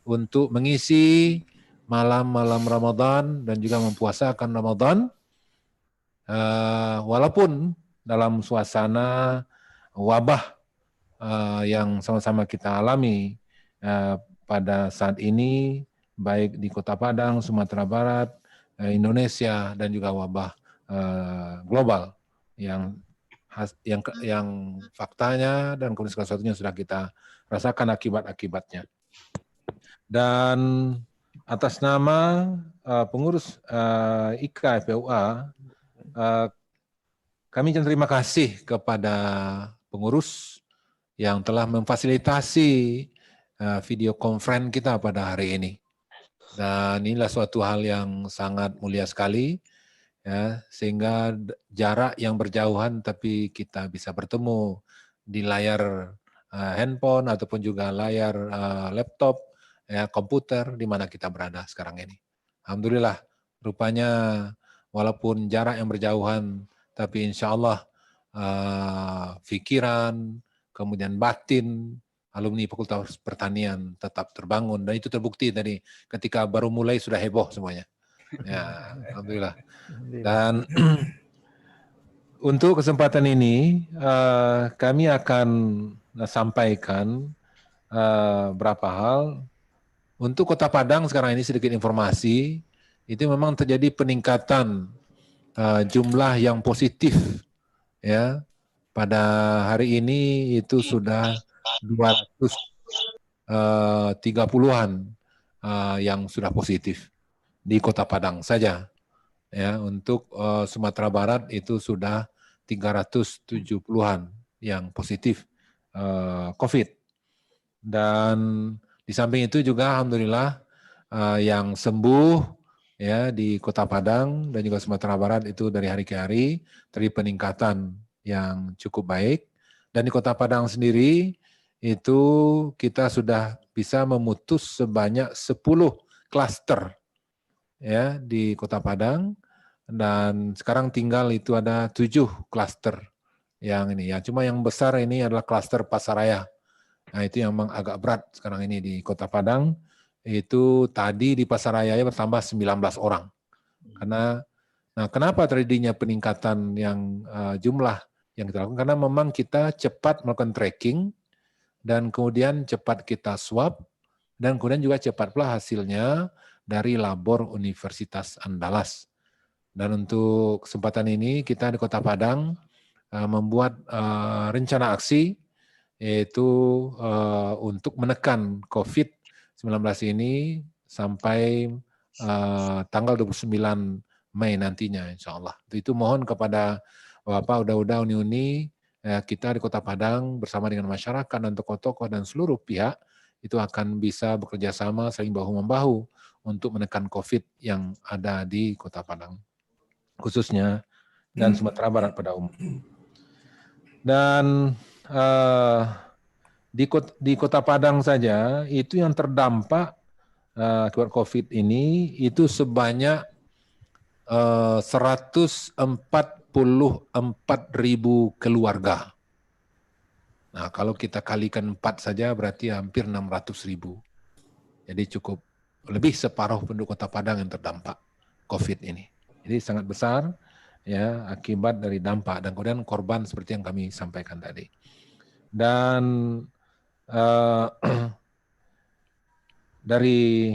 untuk mengisi malam-malam Ramadan dan juga mempuasakan Ramadan, walaupun dalam suasana wabah yang sama-sama kita alami pada saat ini, baik di Kota Padang, Sumatera Barat, Indonesia, dan juga wabah global yang faktanya dan kemudian segala sesuatunya sudah kita rasakan akibat-akibatnya. Dan atas nama pengurus IKA FPUA, kami terima kasih kepada pengurus yang telah memfasilitasi video conference kita pada hari ini. Dan inilah suatu hal yang sangat mulia sekali, ya, sehingga jarak yang berjauhan tapi kita bisa bertemu di layar handphone ataupun juga layar laptop, ya, komputer di mana kita berada sekarang ini. Alhamdulillah, rupanya walaupun jarak yang berjauhan, tapi insya Allah pikiran, kemudian batin, alumni Fakultas Pertanian tetap terbangun, dan itu terbukti tadi ketika baru mulai sudah heboh semuanya. Ya, alhamdulillah. Dan untuk kesempatan ini kami akan sampaikan beberapa hal. Untuk Kota Padang sekarang ini sedikit informasi, itu memang terjadi peningkatan jumlah yang positif, ya. Pada hari ini itu sudah 230-an yang sudah positif di Kota Padang saja. Ya, untuk Sumatera Barat itu sudah 370-an yang positif COVID. Dan di samping itu juga alhamdulillah yang sembuh, ya, di Kota Padang dan juga Sumatera Barat itu dari hari ke hari terjadi peningkatan yang cukup baik. Dan di Kota Padang sendiri itu kita sudah bisa memutus sebanyak 10 klaster, ya, di Kota Padang, dan sekarang tinggal itu ada 7 klaster yang ini, ya. Cuma yang besar ini adalah klaster Pasaraya. Nah, itu yang memang agak berat sekarang ini di Kota Padang. Itu tadi di Pasaraya bertambah 19 orang. Kenapa terjadinya peningkatan yang jumlah yang kita lakukan? Karena memang kita cepat melakukan tracking, dan kemudian cepat kita swab, dan kemudian juga cepat pula hasilnya dari labor Universitas Andalas. Dan untuk kesempatan ini kita di Kota Padang membuat rencana aksi, yaitu untuk menekan COVID-19 ini sampai tanggal 29 Mei nantinya, insya Allah. Itu mohon kepada Bapak Uda-Uda Uni-Uni, kita di Kota Padang bersama dengan masyarakat dan tokoh-tokoh dan seluruh pihak itu akan bisa bekerja sama saling bahu-membahu untuk menekan COVID yang ada di Kota Padang, khususnya, dan Sumatera Barat pada umum. Dan di Kota Padang saja itu yang terdampak akibat COVID ini itu sebanyak 144.000 keluarga. Nah, kalau kita kalikan 4 saja berarti hampir 600.000. Jadi cukup lebih separuh penduduk Kota Padang yang terdampak COVID ini. Jadi sangat besar, ya, akibat dari dampak dan kemudian korban seperti yang kami sampaikan tadi. Dan dari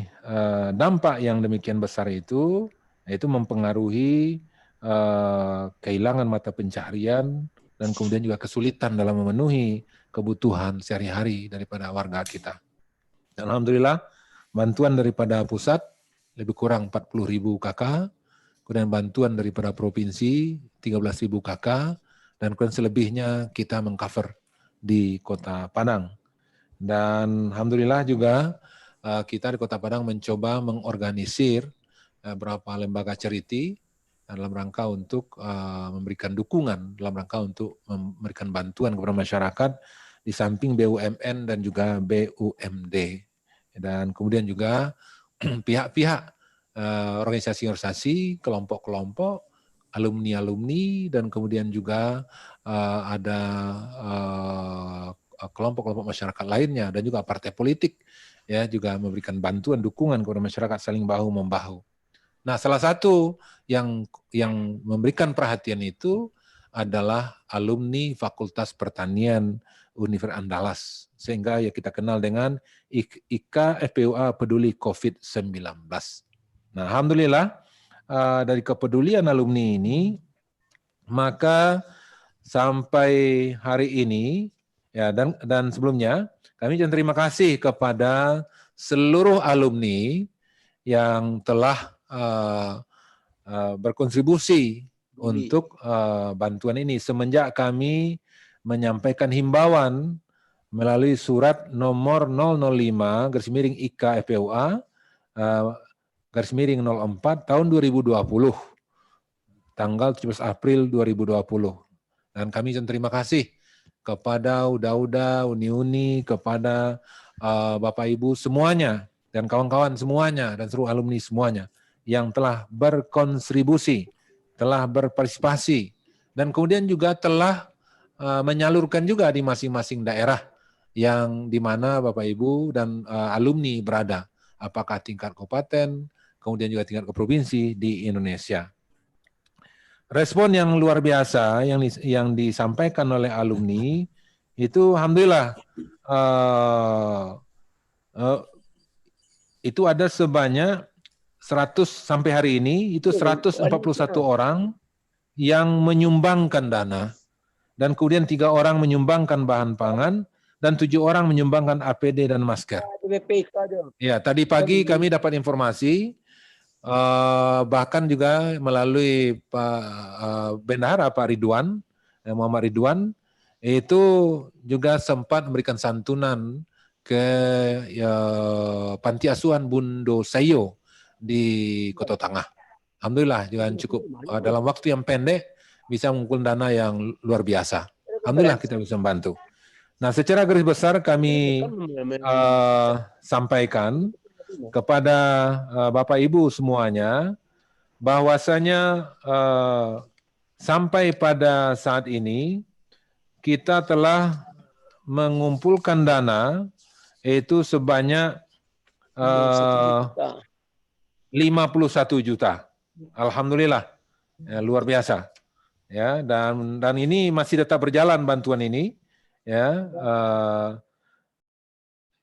dampak yang demikian besar itu mempengaruhi kehilangan mata pencaharian dan kemudian juga kesulitan dalam memenuhi kebutuhan sehari-hari daripada warga kita. Dan alhamdulillah bantuan daripada pusat lebih kurang 40.000 KK, kemudian bantuan daripada provinsi 13.000 KK, dan kemudian selebihnya kita mengcover di Kota Padang. Dan alhamdulillah juga kita di Kota Padang mencoba mengorganisir beberapa lembaga charity dalam rangka untuk memberikan dukungan, dalam rangka untuk memberikan bantuan kepada masyarakat di samping BUMN dan juga BUMD. Dan kemudian juga pihak-pihak organisasi-organisasi, kelompok-kelompok, alumni-alumni, dan kemudian juga ada kelompok-kelompok masyarakat lainnya dan juga partai politik ya juga memberikan bantuan dukungan kepada masyarakat saling bahu membahu. Nah, salah satu yang memberikan perhatian itu adalah alumni Fakultas Pertanian Universitas Andalas, sehingga ya kita kenal dengan IKA FPUA Peduli COVID-19. Nah, alhamdulillah dari kepedulian alumni ini, maka sampai hari ini ya dan sebelumnya kami terima kasih kepada seluruh alumni yang telah berkontribusi untuk bantuan ini semenjak kami menyampaikan himbauan melalui surat nomor 005/IKA FPUA /04 tahun 2020 tanggal 17 April 2020. Dan kami terima kasih kepada UDA-UDA, uni-uni, kepada Bapak Ibu semuanya dan kawan-kawan semuanya dan seluruh alumni semuanya yang telah berkontribusi, telah berpartisipasi dan kemudian juga telah menyalurkan juga di masing-masing daerah yang di mana Bapak Ibu dan alumni berada, apakah tingkat kabupaten, kemudian juga tingkat ke provinsi di Indonesia. Respon yang luar biasa yang disampaikan oleh alumni itu alhamdulillah itu ada sebanyak 100 sampai hari ini itu 141 orang yang menyumbangkan dana dan kemudian 3 orang menyumbangkan bahan pangan dan 7 orang menyumbangkan APD dan masker. Ya, tadi pagi kami dapat informasi bahkan juga melalui Pak Bendahara Pak Ridwan, Muhammad Ridwan, itu juga sempat memberikan santunan ke Panti Asuhan Bundo Sayo di Kota Tangah. Alhamdulillah juga cukup dalam waktu yang pendek bisa mengumpulkan dana yang luar biasa. Alhamdulillah kita bisa membantu. Nah, secara garis besar kami sampaikan kepada Bapak Ibu semuanya bahwasanya sampai pada saat ini kita telah mengumpulkan dana itu sebanyak 51 juta. Alhamdulillah, ya, luar biasa. Ya, dan ini masih tetap berjalan bantuan ini, ya.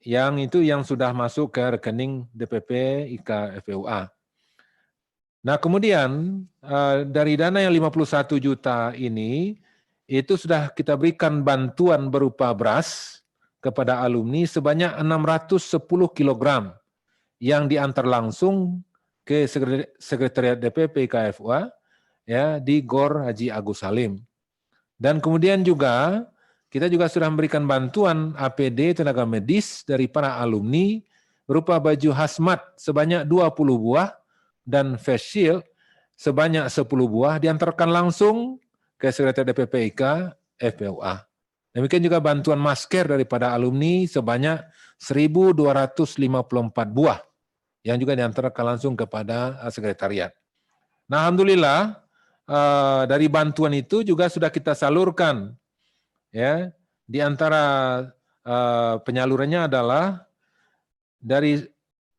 Yang sudah masuk ke rekening DPP IKA FPUA. Nah, kemudian dari dana yang 51 juta ini itu sudah kita berikan bantuan berupa beras kepada alumni sebanyak 610 kg yang diantar langsung ke Sekretariat DPP IKA FPUA ya di GOR Haji Agus Salim. Dan kemudian juga kita juga sudah memberikan bantuan APD tenaga medis dari para alumni berupa baju hazmat sebanyak 20 buah dan face shield sebanyak 10 buah diantarkan langsung ke Sekretariat DPP IKA FPUA. Demikian juga bantuan masker daripada alumni sebanyak 1.254 buah yang juga diantarkan langsung kepada sekretariat. Nah, alhamdulillah dari bantuan itu juga sudah kita salurkan. Ya, di antara penyalurannya adalah dari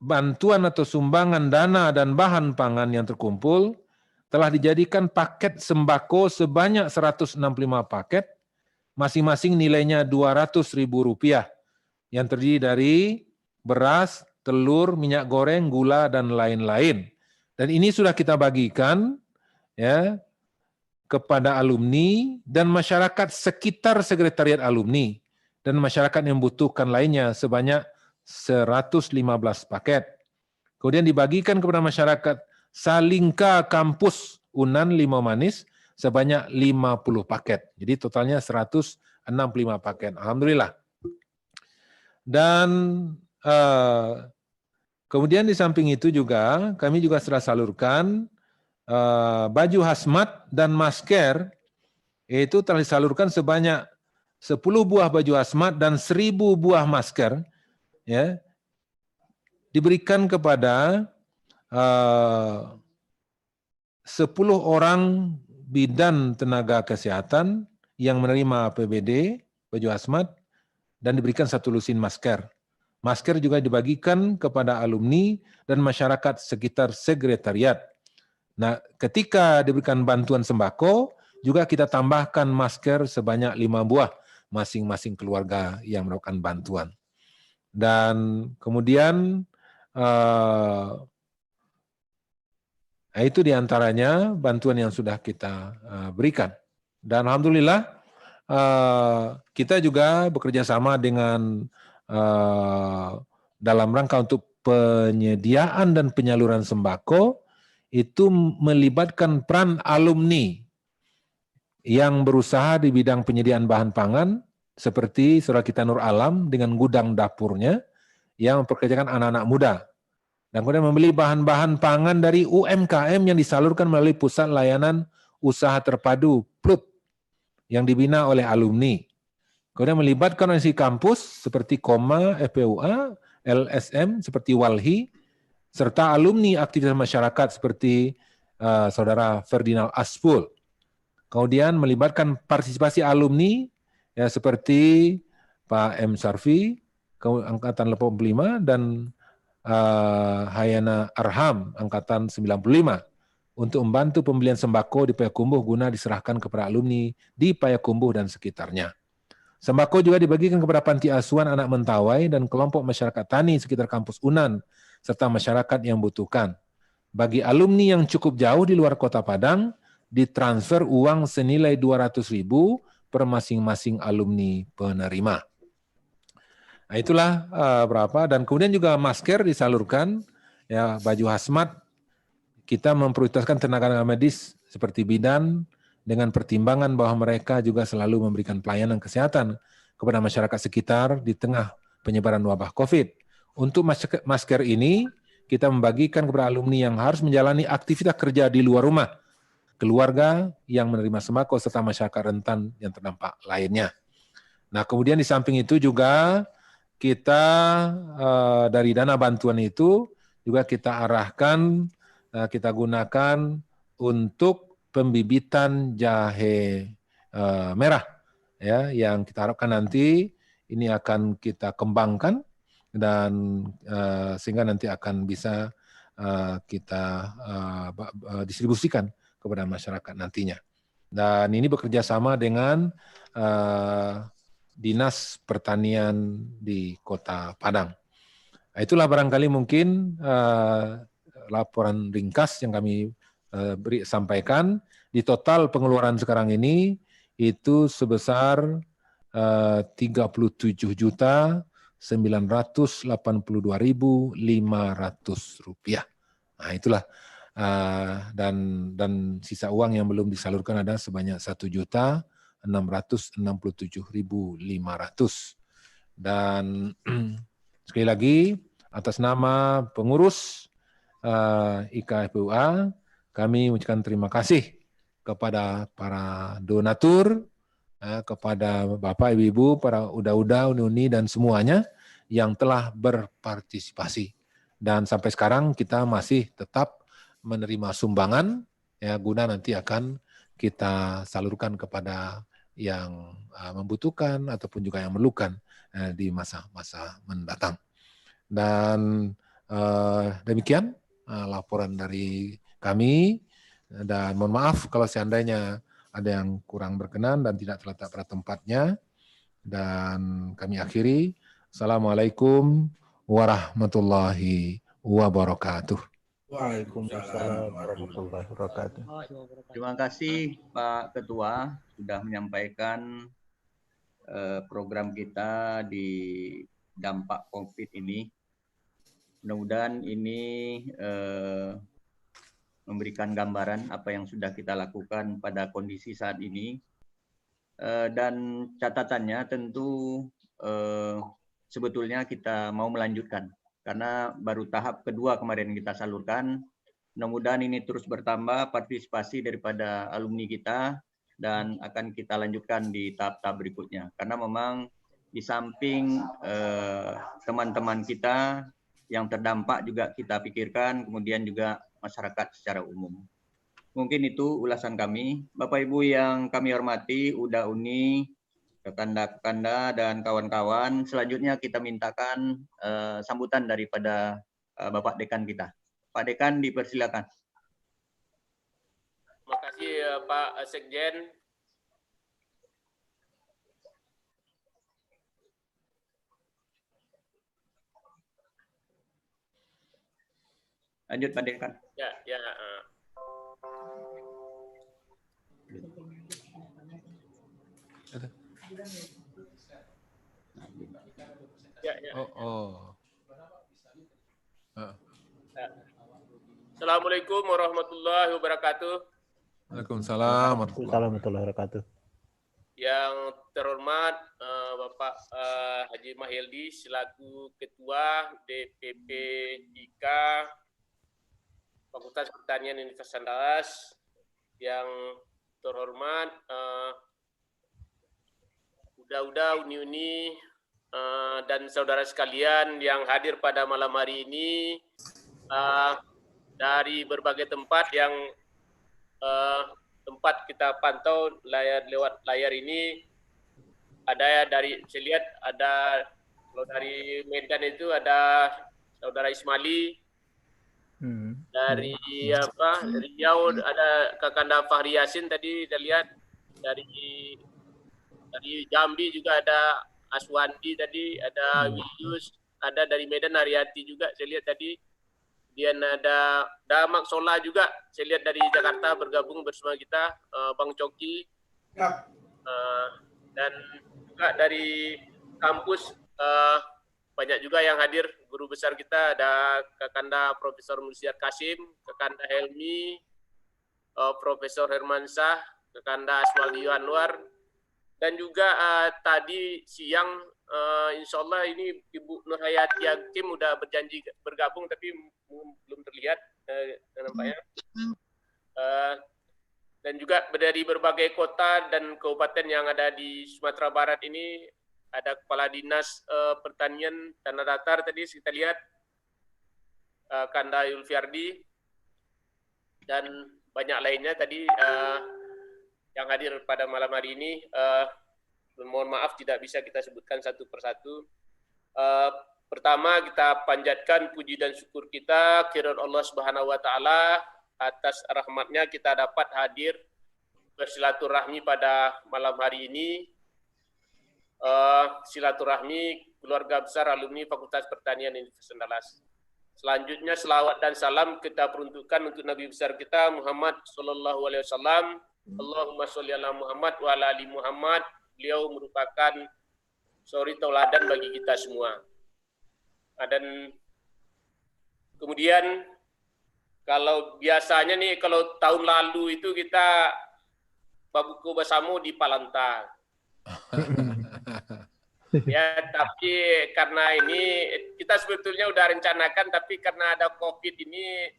bantuan atau sumbangan dana dan bahan pangan yang terkumpul telah dijadikan paket sembako sebanyak 165 paket, masing-masing nilainya Rp200.000 yang terdiri dari beras, telur, minyak goreng, gula dan lain-lain. Dan ini sudah kita bagikan ya kepada alumni dan masyarakat sekitar sekretariat alumni dan masyarakat yang membutuhkan lainnya sebanyak 115 paket. Kemudian dibagikan kepada masyarakat Salingka Kampus Unan Limau Manis sebanyak 50 paket. Jadi totalnya 165 paket. Alhamdulillah. Dan kemudian di samping itu juga kami juga sudah salurkan baju hazmat dan masker itu telah disalurkan sebanyak 10 buah baju hazmat dan 1.000 buah masker ya diberikan kepada 10 orang bidan tenaga kesehatan yang menerima APBD baju hazmat dan diberikan 1 lusin masker. Masker juga dibagikan kepada alumni dan masyarakat sekitar sekretariat. Nah, ketika diberikan bantuan sembako, juga kita tambahkan masker sebanyak 5 buah masing-masing keluarga yang melakukan bantuan. Dan kemudian itu diantaranya bantuan yang sudah kita berikan. Dan alhamdulillah kita juga bekerja sama dengan dalam rangka untuk penyediaan dan penyaluran sembako itu melibatkan peran alumni yang berusaha di bidang penyediaan bahan pangan seperti saudara kita Nur Alam dengan gudang dapurnya yang mempekerjakan anak-anak muda. Dan kemudian membeli bahan-bahan pangan dari UMKM yang disalurkan melalui Pusat Layanan Usaha Terpadu PLUT yang dibina oleh alumni. Kemudian melibatkan organisasi kampus seperti KOMA, FPUA, LSM seperti WALHI, serta alumni aktivitas masyarakat seperti saudara Ferdinand Aspul. Kemudian melibatkan partisipasi alumni ya seperti Pak M. Sarfi, Angkatan 85, dan Hayana Arham, Angkatan 95, untuk membantu pembelian sembako di Payakumbuh guna diserahkan kepada alumni di Payakumbuh dan sekitarnya. Sembako juga dibagikan kepada panti asuhan anak mentawai dan kelompok masyarakat tani sekitar kampus UNAN, serta masyarakat yang membutuhkan. Bagi alumni yang cukup jauh di luar kota Padang, ditransfer uang senilai 200.000 per masing-masing alumni penerima. Nah, itulah berapa, dan kemudian juga masker disalurkan, ya, baju hazmat. Kita memprioritaskan tenaga medis seperti bidan dengan pertimbangan bahwa mereka juga selalu memberikan pelayanan kesehatan kepada masyarakat sekitar di tengah penyebaran wabah COVID. Untuk masker ini kita membagikan kepada alumni yang harus menjalani aktivitas kerja di luar rumah, keluarga yang menerima sembako, serta masyarakat rentan yang terdampak lainnya. Nah, kemudian di samping itu juga kita dari dana bantuan itu juga kita arahkan, kita gunakan untuk pembibitan jahe merah, ya, yang kita harapkan nanti ini akan kita kembangkan dan sehingga nanti akan bisa kita distribusikan kepada masyarakat nantinya. Dan ini bekerja sama dengan Dinas Pertanian di Kota Padang. Nah, itulah barangkali mungkin laporan ringkas yang kami sampaikan. Di total pengeluaran sekarang ini itu sebesar 37.982.500 rupiah. Nah, itulah dan sisa uang yang belum disalurkan ada sebanyak 1.667.500. Dan sekali lagi atas nama pengurus IKFPUA kami mengucapkan terima kasih kepada para donatur, kepada Bapak Ibu, para uda-uda, uni-uni dan semuanya yang telah berpartisipasi. Dan sampai sekarang kita masih tetap menerima sumbangan, ya, guna nanti akan kita salurkan kepada yang membutuhkan ataupun juga yang memerlukan di masa-masa mendatang. Dan demikian laporan dari kami, dan mohon maaf kalau seandainya ada yang kurang berkenan dan tidak terletak pada tempatnya. Dan kami akhiri. Assalamualaikum warahmatullahi wabarakatuh. Waalaikumsalam warahmatullahi wabarakatuh. Terima kasih Pak Ketua sudah menyampaikan program kita di dampak COVID ini. Mudah-mudahan ini memberikan gambaran apa yang sudah kita lakukan pada kondisi saat ini. Dan catatannya tentu sebetulnya kita mau melanjutkan. Karena baru tahap kedua kemarin kita salurkan, mudah-mudahan ini terus bertambah partisipasi daripada alumni kita dan akan kita lanjutkan di tahap-tahap berikutnya. Karena memang di samping teman-teman kita yang terdampak juga kita pikirkan, kemudian juga masyarakat secara umum. Mungkin itu ulasan kami. Bapak Ibu yang kami hormati, UDA Uni, rekan-rekan dan kawan-kawan. Selanjutnya kita mintakan sambutan daripada Bapak Dekan kita. Pak Dekan, dipersilakan. Terima kasih Pak Sekjen. Lanjut Pak Dekan. Ya. Assalamualaikum warahmatullahi wabarakatuh. Waalaikumsalam warahmatullahi wabarakatuh. Yang terhormat Bapak Haji Mahyildi selaku Ketua DPP IK Fakultas Pertanian Universitas Andalas, yang terhormat Uda-Uda, Uni-Uni, dan saudara sekalian yang hadir pada malam hari ini dari berbagai tempat yang tempat kita pantau lewat layar ini. Ada dari, saya lihat ada, kalau dari Medan itu ada saudara Ismaili, dari Riau ada Kakanda Fahri Yasin tadi kita lihat, dari Jambi juga ada Aswandi tadi, ada Wiyus, ada dari Medan Haryati juga saya lihat tadi. Kemudian ada Damak Sola juga saya lihat dari Jakarta bergabung bersama kita, Bang Coki. Dan juga dari kampus banyak juga yang hadir, guru besar kita ada Kakanda Profesor Musiar Kasim, Kakanda Helmi, Profesor Hermansyah, Kakanda Aswaldi Anwar, dan juga tadi siang insya Allah ini Ibu Nurhayati Hakim udah berjanji bergabung tapi belum terlihat nampaknya. Dan juga dari berbagai kota dan kabupaten yang ada di Sumatera Barat ini, ada Kepala Dinas Pertanian Tanah Datar tadi kita lihat, Kanda Yulfiardi, dan banyak lainnya tadi yang hadir pada malam hari ini. Mohon maaf tidak bisa kita sebutkan satu persatu. Pertama kita panjatkan puji dan syukur kita kehadirat Allah Subhanahu wa taala atas rahmatnya kita dapat hadir bersilaturahmi pada malam hari ini. Silaturahmi keluarga besar alumni Fakultas Pertanian Universitas Andalas. Selanjutnya selawat dan salam kita peruntukkan untuk Nabi besar kita Muhammad sallallahu alaihi wasallam. Allahumma sholli ala Muhammad wa ala ali Muhammad. Beliau merupakan suri tauladan bagi kita semua. Dan kemudian kalau biasanya nih, kalau tahun lalu itu kita babuku bersama di Palanta. Ya, tapi karena ini kita sebetulnya udah rencanakan, tapi karena ada COVID ini,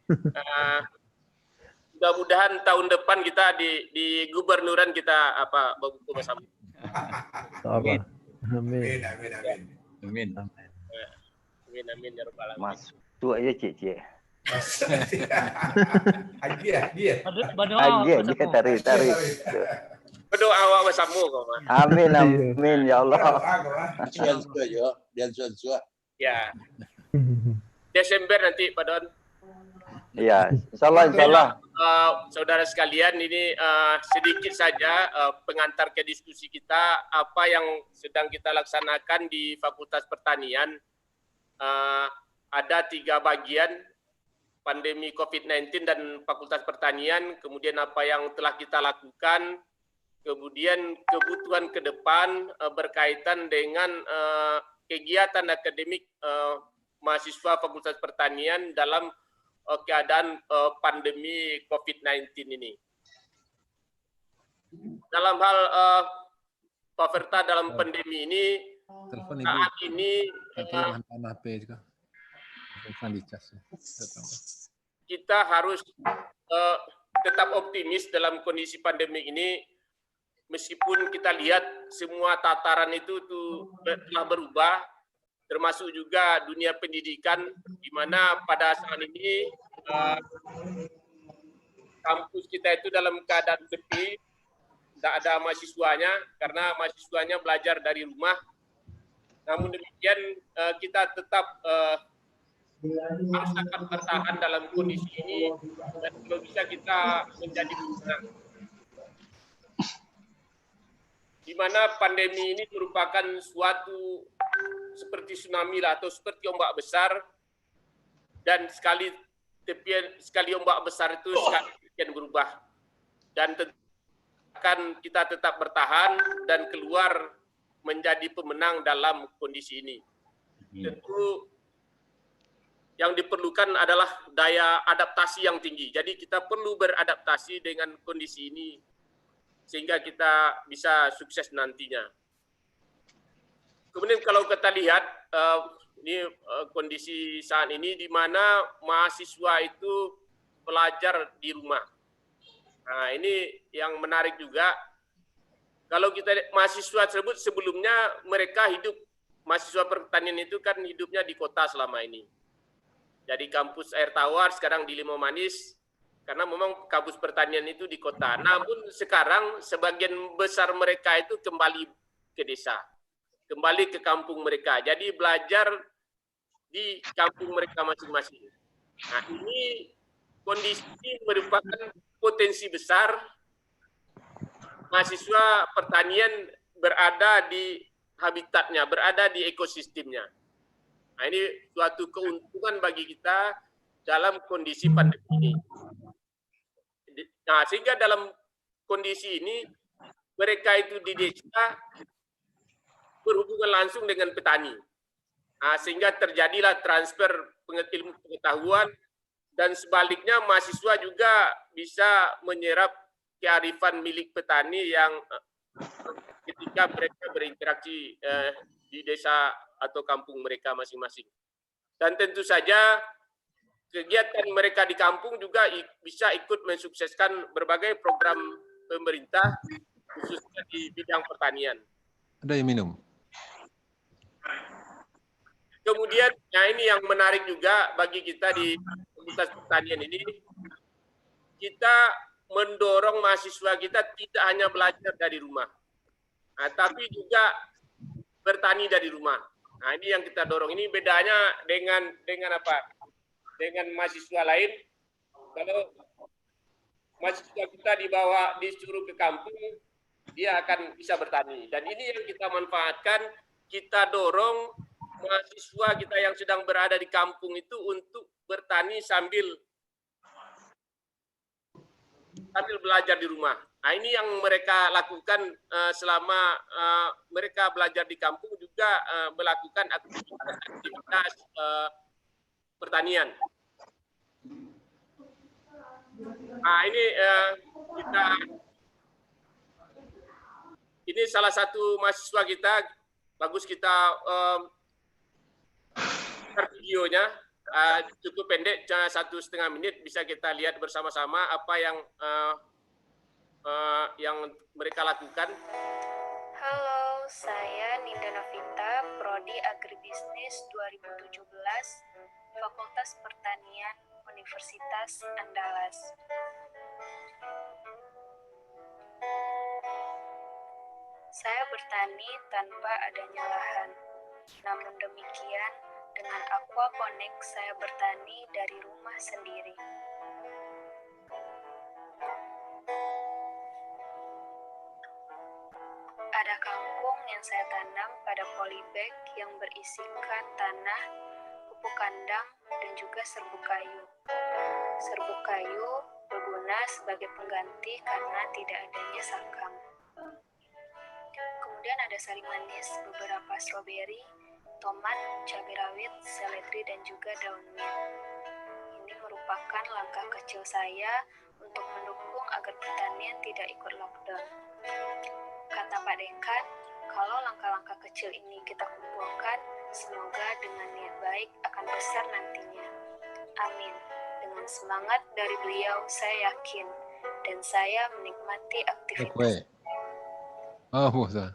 mudah-mudahan tahun depan kita di gubernuran kita babuku bersama. Amin. Amin. Amin ya rabbal alamin. Mas, tu aja cik. Dia. Dia tarik. Berdoa awak bersama kau. Amin ya Allah. Ya. Desember nanti Pak Don. Ya, insyaallah. Saudara sekalian, ini sedikit saja pengantar ke diskusi kita apa yang sedang kita laksanakan di Fakultas Pertanian. Ada 3 bagian, pandemi COVID-19 dan Fakultas Pertanian, kemudian apa yang telah kita lakukan, kemudian kebutuhan ke depan berkaitan dengan kegiatan akademik mahasiswa Fakultas Pertanian dalam keadaan pandemi COVID-19 ini. Dalam hal Pak Verta dalam pandemi ini, saat ini kita harus tetap optimis dalam kondisi pandemi ini, meskipun kita lihat semua tataran itu telah berubah, termasuk juga dunia pendidikan, di mana pada saat ini kampus kita itu dalam keadaan sepi tidak ada mahasiswanya karena mahasiswanya belajar dari rumah. Namun demikian kita tetap harus dapat bertahan dalam kondisi ini dan kalau bisa kita menjadi pemenang. Di mana pandemi ini merupakan suatu seperti tsunami lah, atau seperti ombak besar, dan sekali ombak besar itu sekali tepian berubah, dan akan kita tetap bertahan dan keluar menjadi pemenang dalam kondisi ini. Tentu yang diperlukan adalah daya adaptasi yang tinggi. Jadi kita perlu beradaptasi dengan kondisi ini sehingga kita bisa sukses nantinya. Kemudian kalau kita lihat ini kondisi saat ini di mana mahasiswa itu belajar di rumah. Nah, ini yang menarik juga. Kalau kita mahasiswa tersebut sebelumnya mereka hidup, mahasiswa pertanian itu kan hidupnya di kota selama ini. Jadi kampus Air Tawar sekarang di Limau Manis, karena memang kampus pertanian itu di kota. Namun sekarang sebagian besar mereka itu kembali ke desa, kembali ke kampung mereka. Jadi belajar di kampung mereka masing-masing. Nah, ini kondisi merupakan potensi besar mahasiswa pertanian berada di habitatnya, berada di ekosistemnya. Nah, ini suatu keuntungan bagi kita dalam kondisi pandemi ini. Nah, sehingga dalam kondisi ini mereka itu di desa berhubungan langsung dengan petani. Nah, sehingga terjadilah transfer ilmu pengetahuan dan sebaliknya mahasiswa juga bisa menyerap kearifan milik petani yang ketika mereka berinteraksi di desa atau kampung mereka masing-masing. Dan tentu saja kegiatan mereka di kampung juga bisa ikut mensukseskan berbagai program pemerintah khususnya di bidang pertanian. Ada yang minum? Kemudian, nah ini yang menarik juga bagi kita di Fakultas Pertanian ini, kita mendorong mahasiswa kita tidak hanya belajar dari rumah, nah, tapi juga bertani dari rumah. Nah, ini yang kita dorong. Ini bedanya dengan apa? Dengan mahasiswa lain. Kalau mahasiswa kita disuruh ke kampung, dia akan bisa bertani. Dan ini yang kita manfaatkan, kita dorong mahasiswa kita yang sedang berada di kampung itu untuk bertani sambil belajar di rumah. Nah, ini yang mereka lakukan selama mereka belajar di kampung, juga melakukan aktivitas pertanian. Nah, ini salah satu mahasiswa kita, bagus kita videonya, cukup pendek, 1,5 menit, bisa kita lihat bersama-sama apa yang mereka lakukan. Halo, saya Ninda Novita, Prodi Agribisnis 2017, Fakultas Pertanian, Universitas Andalas. Saya bertani tanpa adanya lahan. Namun demikian, dengan aquaponik saya bertani dari rumah sendiri. Ada kangkung yang saya tanam pada polybag yang berisikan tanah, pupuk kandang, dan juga serbuk kayu. Serbuk kayu berguna sebagai pengganti karena tidak adanya sakam. Kemudian ada sari manis, beberapa stroberi, tomat, cabai rawit, seledri, dan juga daun mint. Ini merupakan langkah kecil saya untuk mendukung agar pertanian tidak ikut lockdown. Kata Pak Dekan, kalau langkah-langkah kecil ini kita kumpulkan, semoga dengan niat baik akan besar nantinya. Amin. Dengan semangat dari beliau, saya yakin, dan saya menikmati aktivitas. Oh, bosan.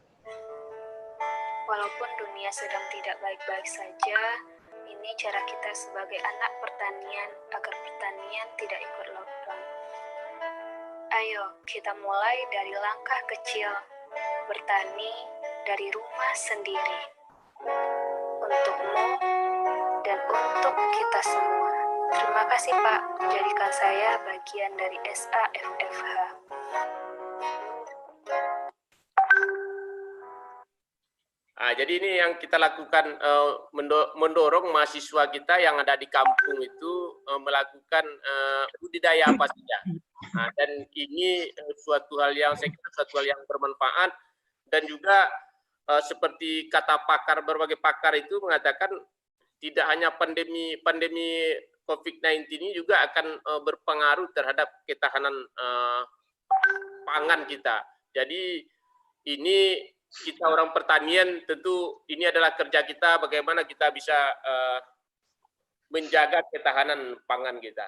Walaupun dunia sedang tidak baik-baik saja, ini cara kita sebagai anak pertanian agar pertanian tidak ikut lockdown. Ayo kita mulai dari langkah kecil, bertani dari rumah sendiri. Untukmu dan untuk kita semua. Terima kasih Pak, menjadikan saya bagian dari SAFFH. Jadi ini yang kita lakukan, mendorong mahasiswa kita yang ada di kampung itu melakukan budidaya apa saja. Dan ini suatu hal yang saya kira suatu hal yang bermanfaat, dan juga seperti kata berbagai pakar itu mengatakan tidak hanya pandemi COVID-19 ini juga akan berpengaruh terhadap ketahanan pangan kita. Jadi ini kita orang pertanian tentu ini adalah kerja kita, bagaimana kita bisa menjaga ketahanan pangan kita.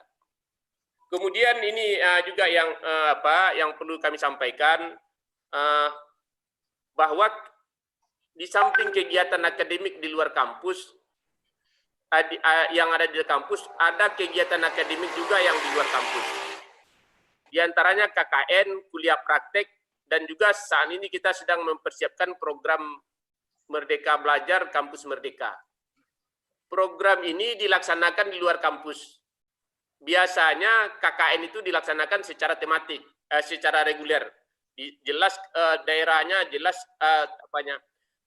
Kemudian ini juga yang perlu kami sampaikan, bahwa di samping kegiatan akademik di luar kampus, yang ada di kampus, ada kegiatan akademik juga yang di luar kampus. Di antaranya KKN, kuliah praktek, dan juga saat ini kita sedang mempersiapkan program Merdeka Belajar Kampus Merdeka. Program ini dilaksanakan di luar kampus. Biasanya KKN itu dilaksanakan secara tematik, secara reguler. Jelas daerahnya, jelas apanya.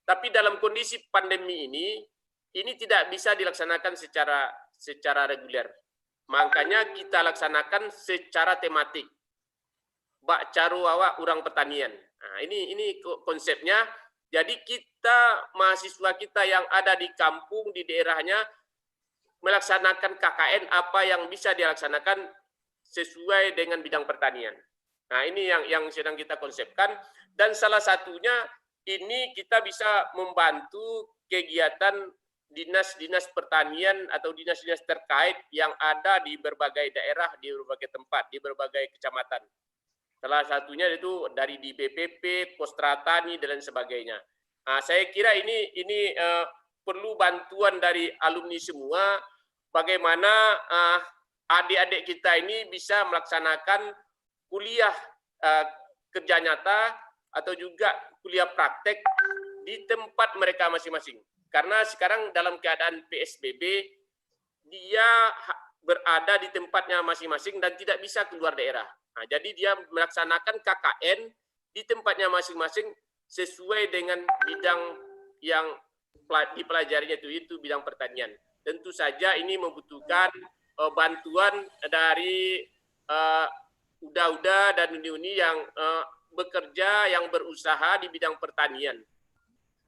Tapi dalam kondisi pandemi ini tidak bisa dilaksanakan secara reguler. Makanya kita laksanakan secara tematik. Bak caru awak urang pertanian. Nah, ini konsepnya. Jadi kita mahasiswa kita yang ada di kampung, di daerahnya, melaksanakan KKN apa yang bisa dilaksanakan sesuai dengan bidang pertanian. Nah, ini yang sedang kita konsepkan, dan salah satunya ini kita bisa membantu kegiatan dinas-dinas pertanian atau dinas-dinas terkait yang ada di berbagai daerah, di berbagai tempat, di berbagai kecamatan. Salah satunya itu dari di BPP, Kostrata-Tani, dan sebagainya. Nah, saya kira ini perlu bantuan dari alumni semua, bagaimana adik-adik kita ini bisa melaksanakan kuliah kerja nyata atau juga kuliah praktek di tempat mereka masing-masing. Karena sekarang dalam keadaan PSBB, dia berada di tempatnya masing-masing dan tidak bisa keluar daerah. Nah, jadi dia melaksanakan KKN di tempatnya masing-masing sesuai dengan bidang yang dipelajarinya itu bidang pertanian. Tentu saja ini membutuhkan bantuan dari UDA dan uni-uni yang bekerja, yang berusaha di bidang pertanian.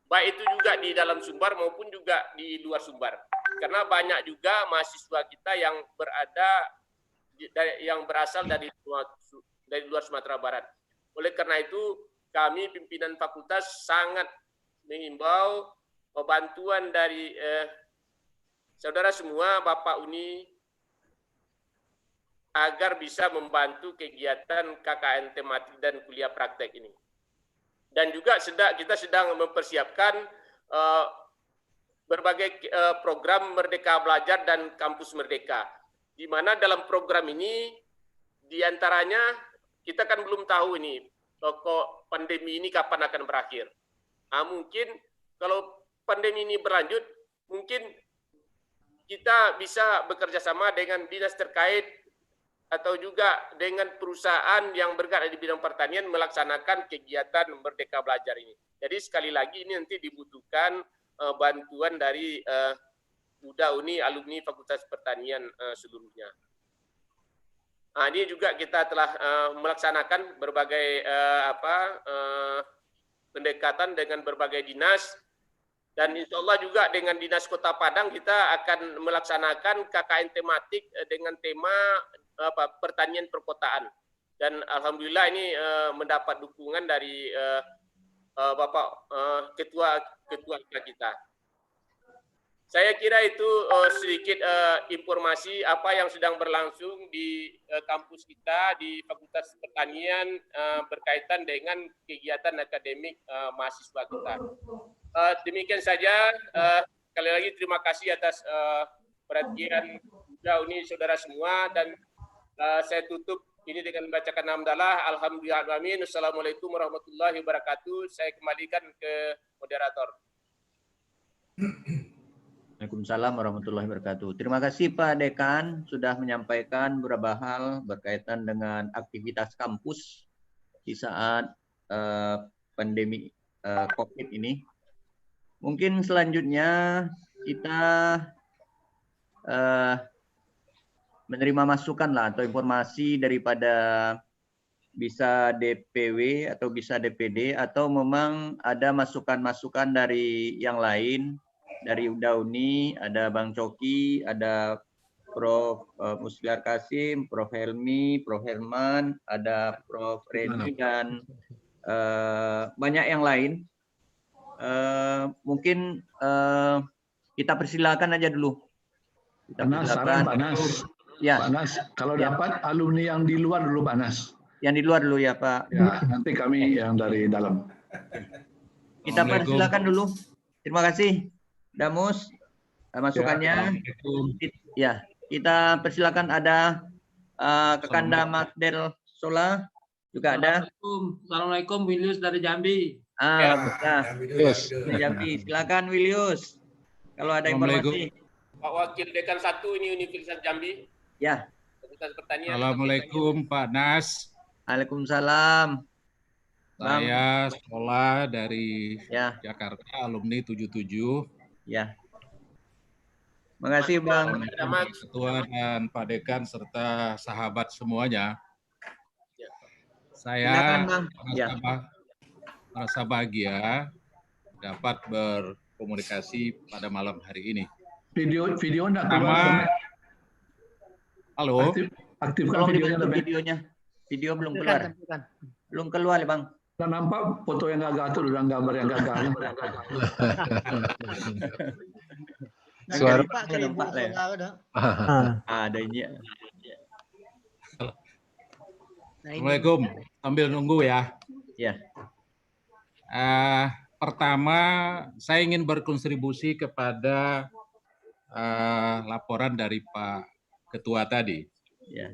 Baik itu juga di dalam Sumbar maupun juga di luar Sumbar. Karena banyak juga mahasiswa kita yang berasal dari luar Sumatera Barat. Oleh karena itu, kami pimpinan fakultas sangat mengimbau bantuan dari saudara semua, Bapak Uni, agar bisa membantu kegiatan KKN tematik dan kuliah praktek ini. Dan juga kita sedang mempersiapkan berbagai program Merdeka Belajar dan Kampus Merdeka. Di mana dalam program ini, diantaranya kita kan belum tahu ini, kok pandemi ini kapan akan berakhir. Nah, mungkin kalau pandemi ini berlanjut, mungkin kita bisa bekerja sama dengan dinas terkait atau juga dengan perusahaan yang bergerak di bidang pertanian melaksanakan kegiatan Merdeka Belajar ini. Jadi sekali lagi ini nanti dibutuhkan bantuan dari UDA-Uni, alumni Fakultas Pertanian seluruhnya. Nah, ini juga kita telah melaksanakan berbagai pendekatan dengan berbagai dinas, dan insya Allah juga dengan Dinas Kota Padang kita akan melaksanakan KKN tematik dengan tema pertanian perkotaan. Dan alhamdulillah ini mendapat dukungan dari Bapak ketua kita. Saya kira itu sedikit informasi apa yang sedang berlangsung di kampus kita di Fakultas Pertanian berkaitan dengan kegiatan akademik mahasiswa kita. Demikian saja. Sekali lagi terima kasih atas perhatian Uni saudara semua, dan saya tutup Ini dengan membacakan hamdalah, alhamdulillah, amin. Assalamualaikum warahmatullahi wabarakatuh. Saya kembalikan ke moderator. Waalaikumsalam warahmatullahi wabarakatuh. Terima kasih Pak Dekan sudah menyampaikan beberapa hal berkaitan dengan aktivitas kampus di saat pandemi COVID ini. Mungkin selanjutnya kita menerima masukan lah atau informasi daripada bisa DPW atau bisa DPD atau memang ada masukan-masukan dari yang lain, dari Udauni, ada Bang Coki, ada Prof. Musliar Kasim, Prof. Helmi, Prof. Herman, ada Prof. Reni dan banyak yang lain. Mungkin kita persilakan aja dulu. Kita Panas, saran Pak Nas. Ya. Pak Nas, kalau Ya. dapat alumni yang di luar dulu Pak Nas. Yang di luar dulu ya Pak. Ya, nanti kami yang dari dalam. Kita persilakan dulu. Terima kasih Damus masukannya. Ya, kita persilakan ada Kakanda Magdel Sola juga ada. Assalamualaikum, Wilius dari Jambi. Yes. Jambi, silakan Wilius. Kalau ada informasi. Pak Wakil Dekan 1 ini Universitas Jambi. Ya. Fakultas Pertanian. Assalamualaikum Pak Nas. Waalaikumsalam. Saya sekolah dari Ya. Jakarta, alumni 77. Ya. Makasih Bang. Ketua dan Pak Dekan serta sahabat semuanya. Saya Silakan, Bang. Ya. merasa bahagia dapat berkomunikasi pada malam hari ini. Video enggak Pertama, keluar. halo. Aktifkan Tolong videonya. dibantu videonya. Video belum keluar. Belum keluar ya Bang. Nggak nampak foto yang gagal tuh, udah gambar yang gagal. Suara Ada ini. Assalamualaikum. Sambil nunggu ya. Ya. Pertama, saya ingin berkontribusi kepada laporan dari Pak Ketua tadi. Ya.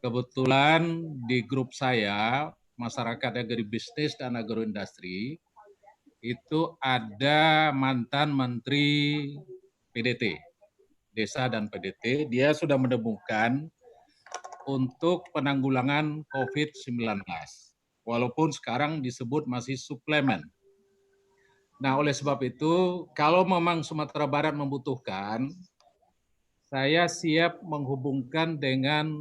Kebetulan di grup saya, masyarakat agribisnis dan agroindustri, itu ada mantan Menteri PDT, Desa dan PDT. Dia sudah menemukan untuk penanggulangan COVID-19. Walaupun sekarang disebut masih suplemen. Nah, oleh sebab itu, kalau memang Sumatera Barat membutuhkan, saya siap menghubungkan dengan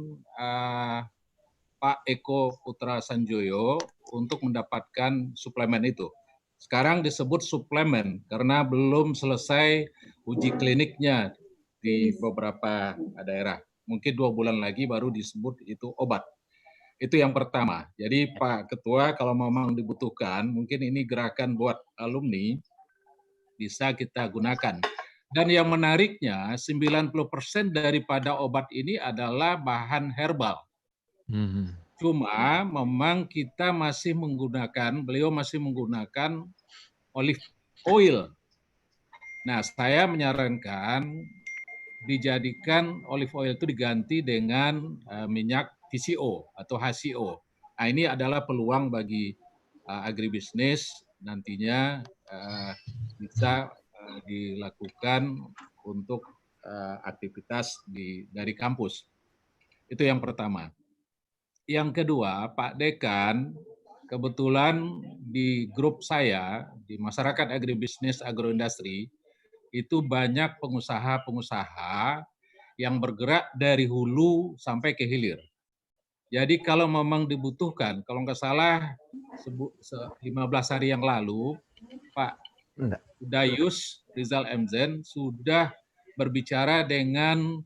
Pak Eko Putra Sanjoyo untuk mendapatkan suplemen itu. Sekarang disebut suplemen karena belum selesai uji kliniknya di beberapa daerah. Mungkin 2 bulan lagi baru disebut itu obat. Itu yang pertama. Jadi Pak Ketua kalau memang dibutuhkan, mungkin ini gerakan buat alumni, bisa kita gunakan. Dan yang menariknya, 90% daripada obat ini adalah bahan herbal. Cuma memang kita masih menggunakan, beliau masih menggunakan olive oil. Nah, saya menyarankan dijadikan olive oil itu diganti dengan minyak VCO atau HCO. Nah, ini adalah peluang bagi agribisnis nantinya bisa dilakukan untuk aktivitas dari kampus. Itu yang pertama. Yang kedua, Pak Dekan, kebetulan di grup saya, di masyarakat agribisnis agroindustri, itu banyak pengusaha-pengusaha yang bergerak dari hulu sampai ke hilir. Jadi kalau memang dibutuhkan, kalau nggak salah 15 hari yang lalu, Pak Dayus Rizal MZen sudah berbicara dengan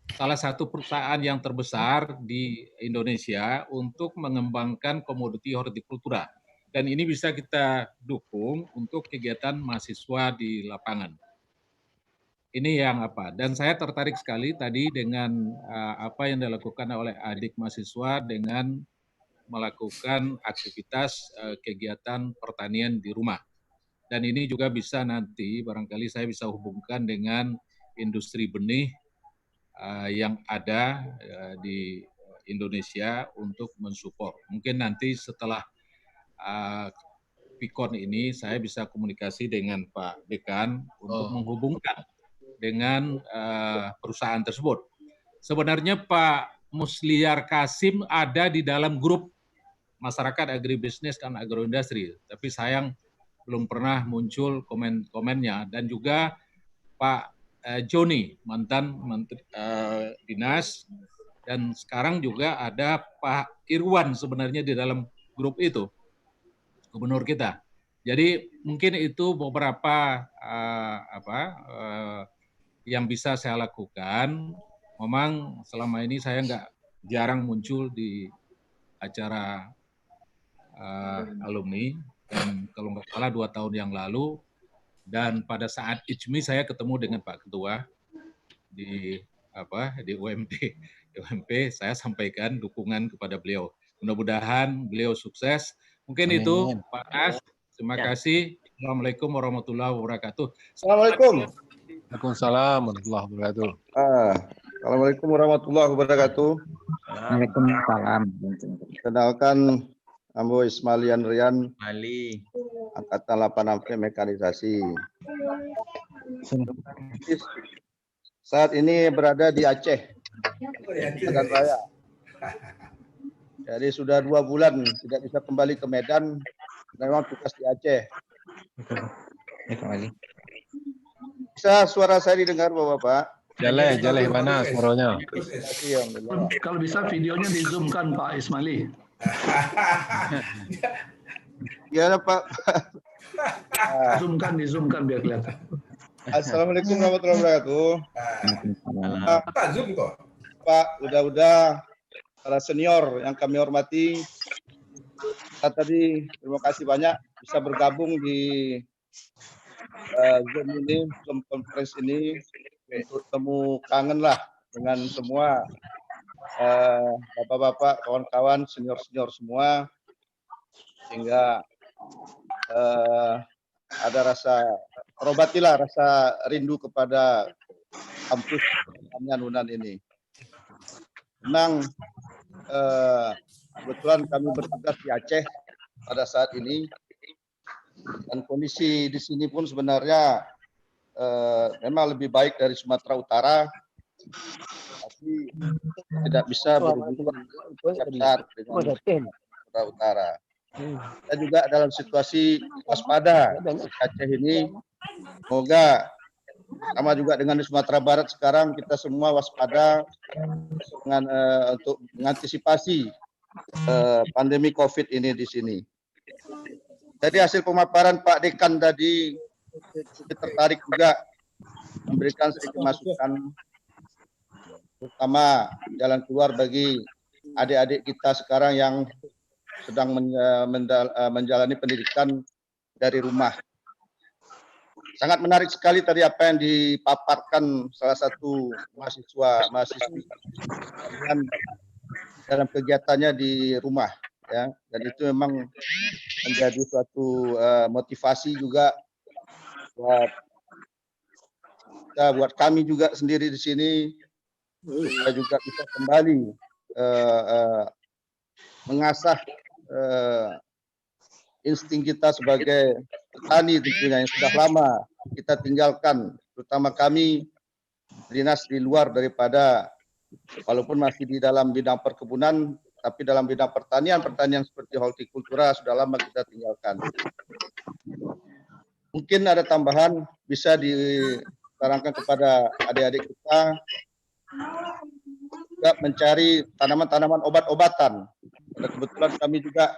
salah satu perusahaan yang terbesar di Indonesia untuk mengembangkan komoditi hortikultura. Dan ini bisa kita dukung untuk kegiatan mahasiswa di lapangan. Ini yang apa? Dan saya tertarik sekali tadi dengan apa yang dilakukan oleh adik mahasiswa dengan melakukan aktivitas kegiatan pertanian di rumah. Dan ini juga bisa nanti barangkali saya bisa hubungkan dengan industri benih yang ada di Indonesia untuk mensupport. Mungkin nanti setelah Pikon ini saya bisa komunikasi dengan Pak Dekan untuk menghubungkan dengan perusahaan tersebut. Sebenarnya Pak Musliar Kasim ada di dalam grup masyarakat agribisnis dan agroindustri, tapi sayang belum pernah muncul komen-komennya. Dan juga Pak Joni, mantan Menteri Dinas, dan sekarang juga ada Pak Irwan sebenarnya di dalam grup itu, gubernur kita. Jadi mungkin itu beberapa yang bisa saya lakukan. Memang selama ini saya jarang muncul di acara alumni, dan kalau nggak salah 2 tahun yang lalu, dan pada saat ICMI saya ketemu dengan Pak Ketua di UMP, saya sampaikan dukungan kepada beliau. Mudah-mudahan beliau sukses. Mungkin Amin. itu Pak As. Terima kasih. Assalamualaikum warahmatullahi wabarakatuh. Assalamualaikum. Waalaikumsalam warahmatullahi wabarakatuh. Assalamualaikum warahmatullahi wabarakatuh. Waalaikumsalam. Kenalkan, Ambo Ismailian Rian, Ali. Angkatan 8 Mekanisasi. Saat ini berada di Aceh, Medan Raya. Jadi sudah 2 bulan tidak bisa kembali ke Medan, memang tugas di Aceh. Bisa suara saya didengar, Bapak-Bapak? Jaleh mana suaranya? Kalau bisa videonya di zoom kan Pak Ismaili. Iya Pak. Zoom kan biar kelihatan. Assalamualaikum warahmatullahi wabarakatuh. Pak, udah para senior yang kami hormati, tadi terima kasih banyak bisa bergabung di Zoom ini, Zoom conference ini, untuk temu kangen lah dengan semua bapak-bapak, kawan-kawan, senior-senior semua, sehingga ada terobatilah rasa rindu kepada kampus Unan ini. Memang kebetulan kami bertugas di Aceh pada saat ini, dan kondisi di sini pun sebenarnya memang lebih baik dari Sumatera Utara, tapi tidak bisa berhubungan dekat dengan Sumatera Utara. Kita juga dalam situasi waspada di Aceh ini. Semoga sama juga dengan di Sumatera Barat sekarang kita semua waspada dengan untuk mengantisipasi pandemi COVID ini di sini. Jadi hasil pemaparan Pak Dekan tadi, kita tertarik juga memberikan sedikit masukan, terutama jalan keluar bagi adik-adik kita sekarang yang sedang menjalani pendidikan dari rumah. Sangat menarik sekali tadi apa yang dipaparkan salah satu mahasiswi dalam kegiatannya di rumah, ya. Dan itu memang menjadi suatu motivasi juga buat kami juga sendiri di sini, kita juga bisa kembali mengasah insting kita sebagai petani tentunya yang sudah lama kita tinggalkan, terutama kami dinas di luar daripada, walaupun masih di dalam bidang perkebunan, tapi dalam bidang pertanian seperti hortikultura sudah lama kita tinggalkan. Mungkin ada tambahan bisa disarankan kepada adik-adik kita juga mencari tanaman-tanaman obat-obatan. Kebetulan kami juga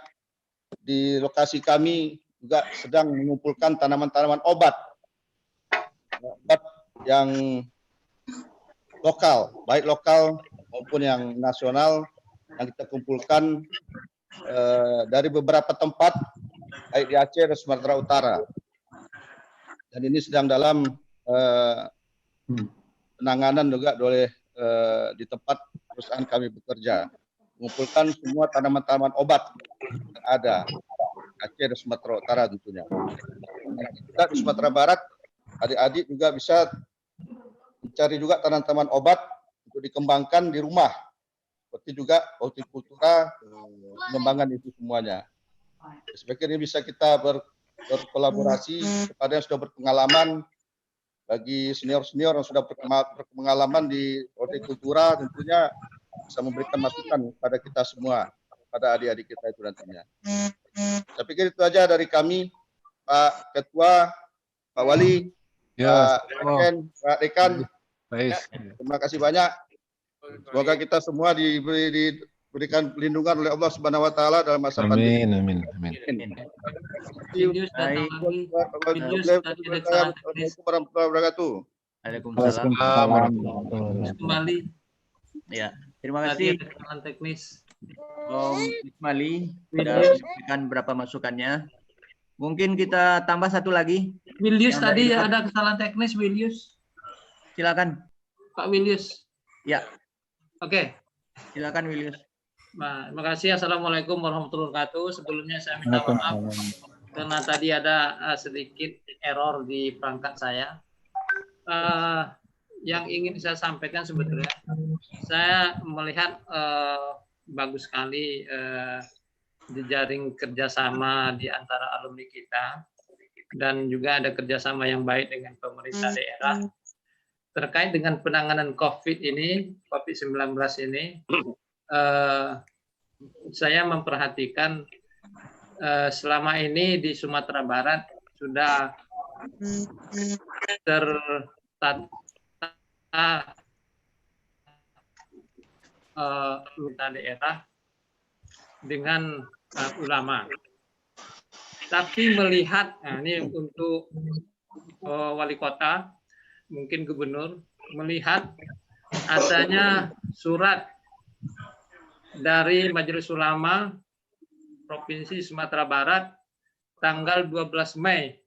di lokasi kami juga sedang mengumpulkan tanaman-tanaman obat yang lokal, baik lokal maupun yang nasional, yang kita kumpulkan dari beberapa tempat, baik di Aceh dan Sumatera Utara. Dan ini sedang dalam penanganan juga oleh di tempat perusahaan kami bekerja, mengumpulkan semua tanaman-tanaman obat yang ada Aceh dan Sumatera Utara tentunya. Kita di Sumatera Barat, adik-adik juga bisa mencari juga tanaman-tanaman obat dikembangkan di rumah. Seperti juga hortikultura, pengembangan itu semuanya. Saya pikir ini bisa kita berkolaborasi kepada yang sudah berpengalaman, bagi senior-senior yang sudah berpengalaman di hortikultura tentunya bisa memberikan masukan kepada kita semua, pada adik-adik kita itu nantinya. Saya pikir itu aja dari kami, Pak Ketua, Pak Wali, Ya, Pak Dekan. baik. Terima kasih banyak. Semoga kita semua diberikan perlindungan oleh Allah Subhanahu wa taala dalam masa pandemi. Amin. Julius datang lagi. Julius tadi ada kesalahan teknis. Assalamualaikum warahmatullahi wabarakatuh. Waalaikumsalam. Kembali. Ya, terima Tadi kasih ada kesalahan teknis. Om Ismaili sudah memberikan beberapa masukannya. Mungkin kita tambah satu lagi. Julius Yang tadi dari- ada kesalahan teknis, Julius. Silakan. Pak Julius. Ya, Oke. silakan Willius. Nah, terima kasih. Assalamualaikum warahmatullahi wabarakatuh. Sebelumnya saya minta maaf karena tadi ada sedikit error di perangkat saya. Yang ingin saya sampaikan sebetulnya, saya melihat bagus sekali jejaring kerjasama di antara alumni kita, dan juga ada kerjasama yang baik dengan pemerintah daerah terkait dengan penanganan COVID-19 ini. Saya memperhatikan selama ini di Sumatera Barat sudah tertata pemerintah daerah dengan ulama. Tapi melihat, nah ini untuk wali kota, mungkin gubernur, melihat adanya surat dari Majelis Ulama Provinsi Sumatera Barat tanggal 12 Mei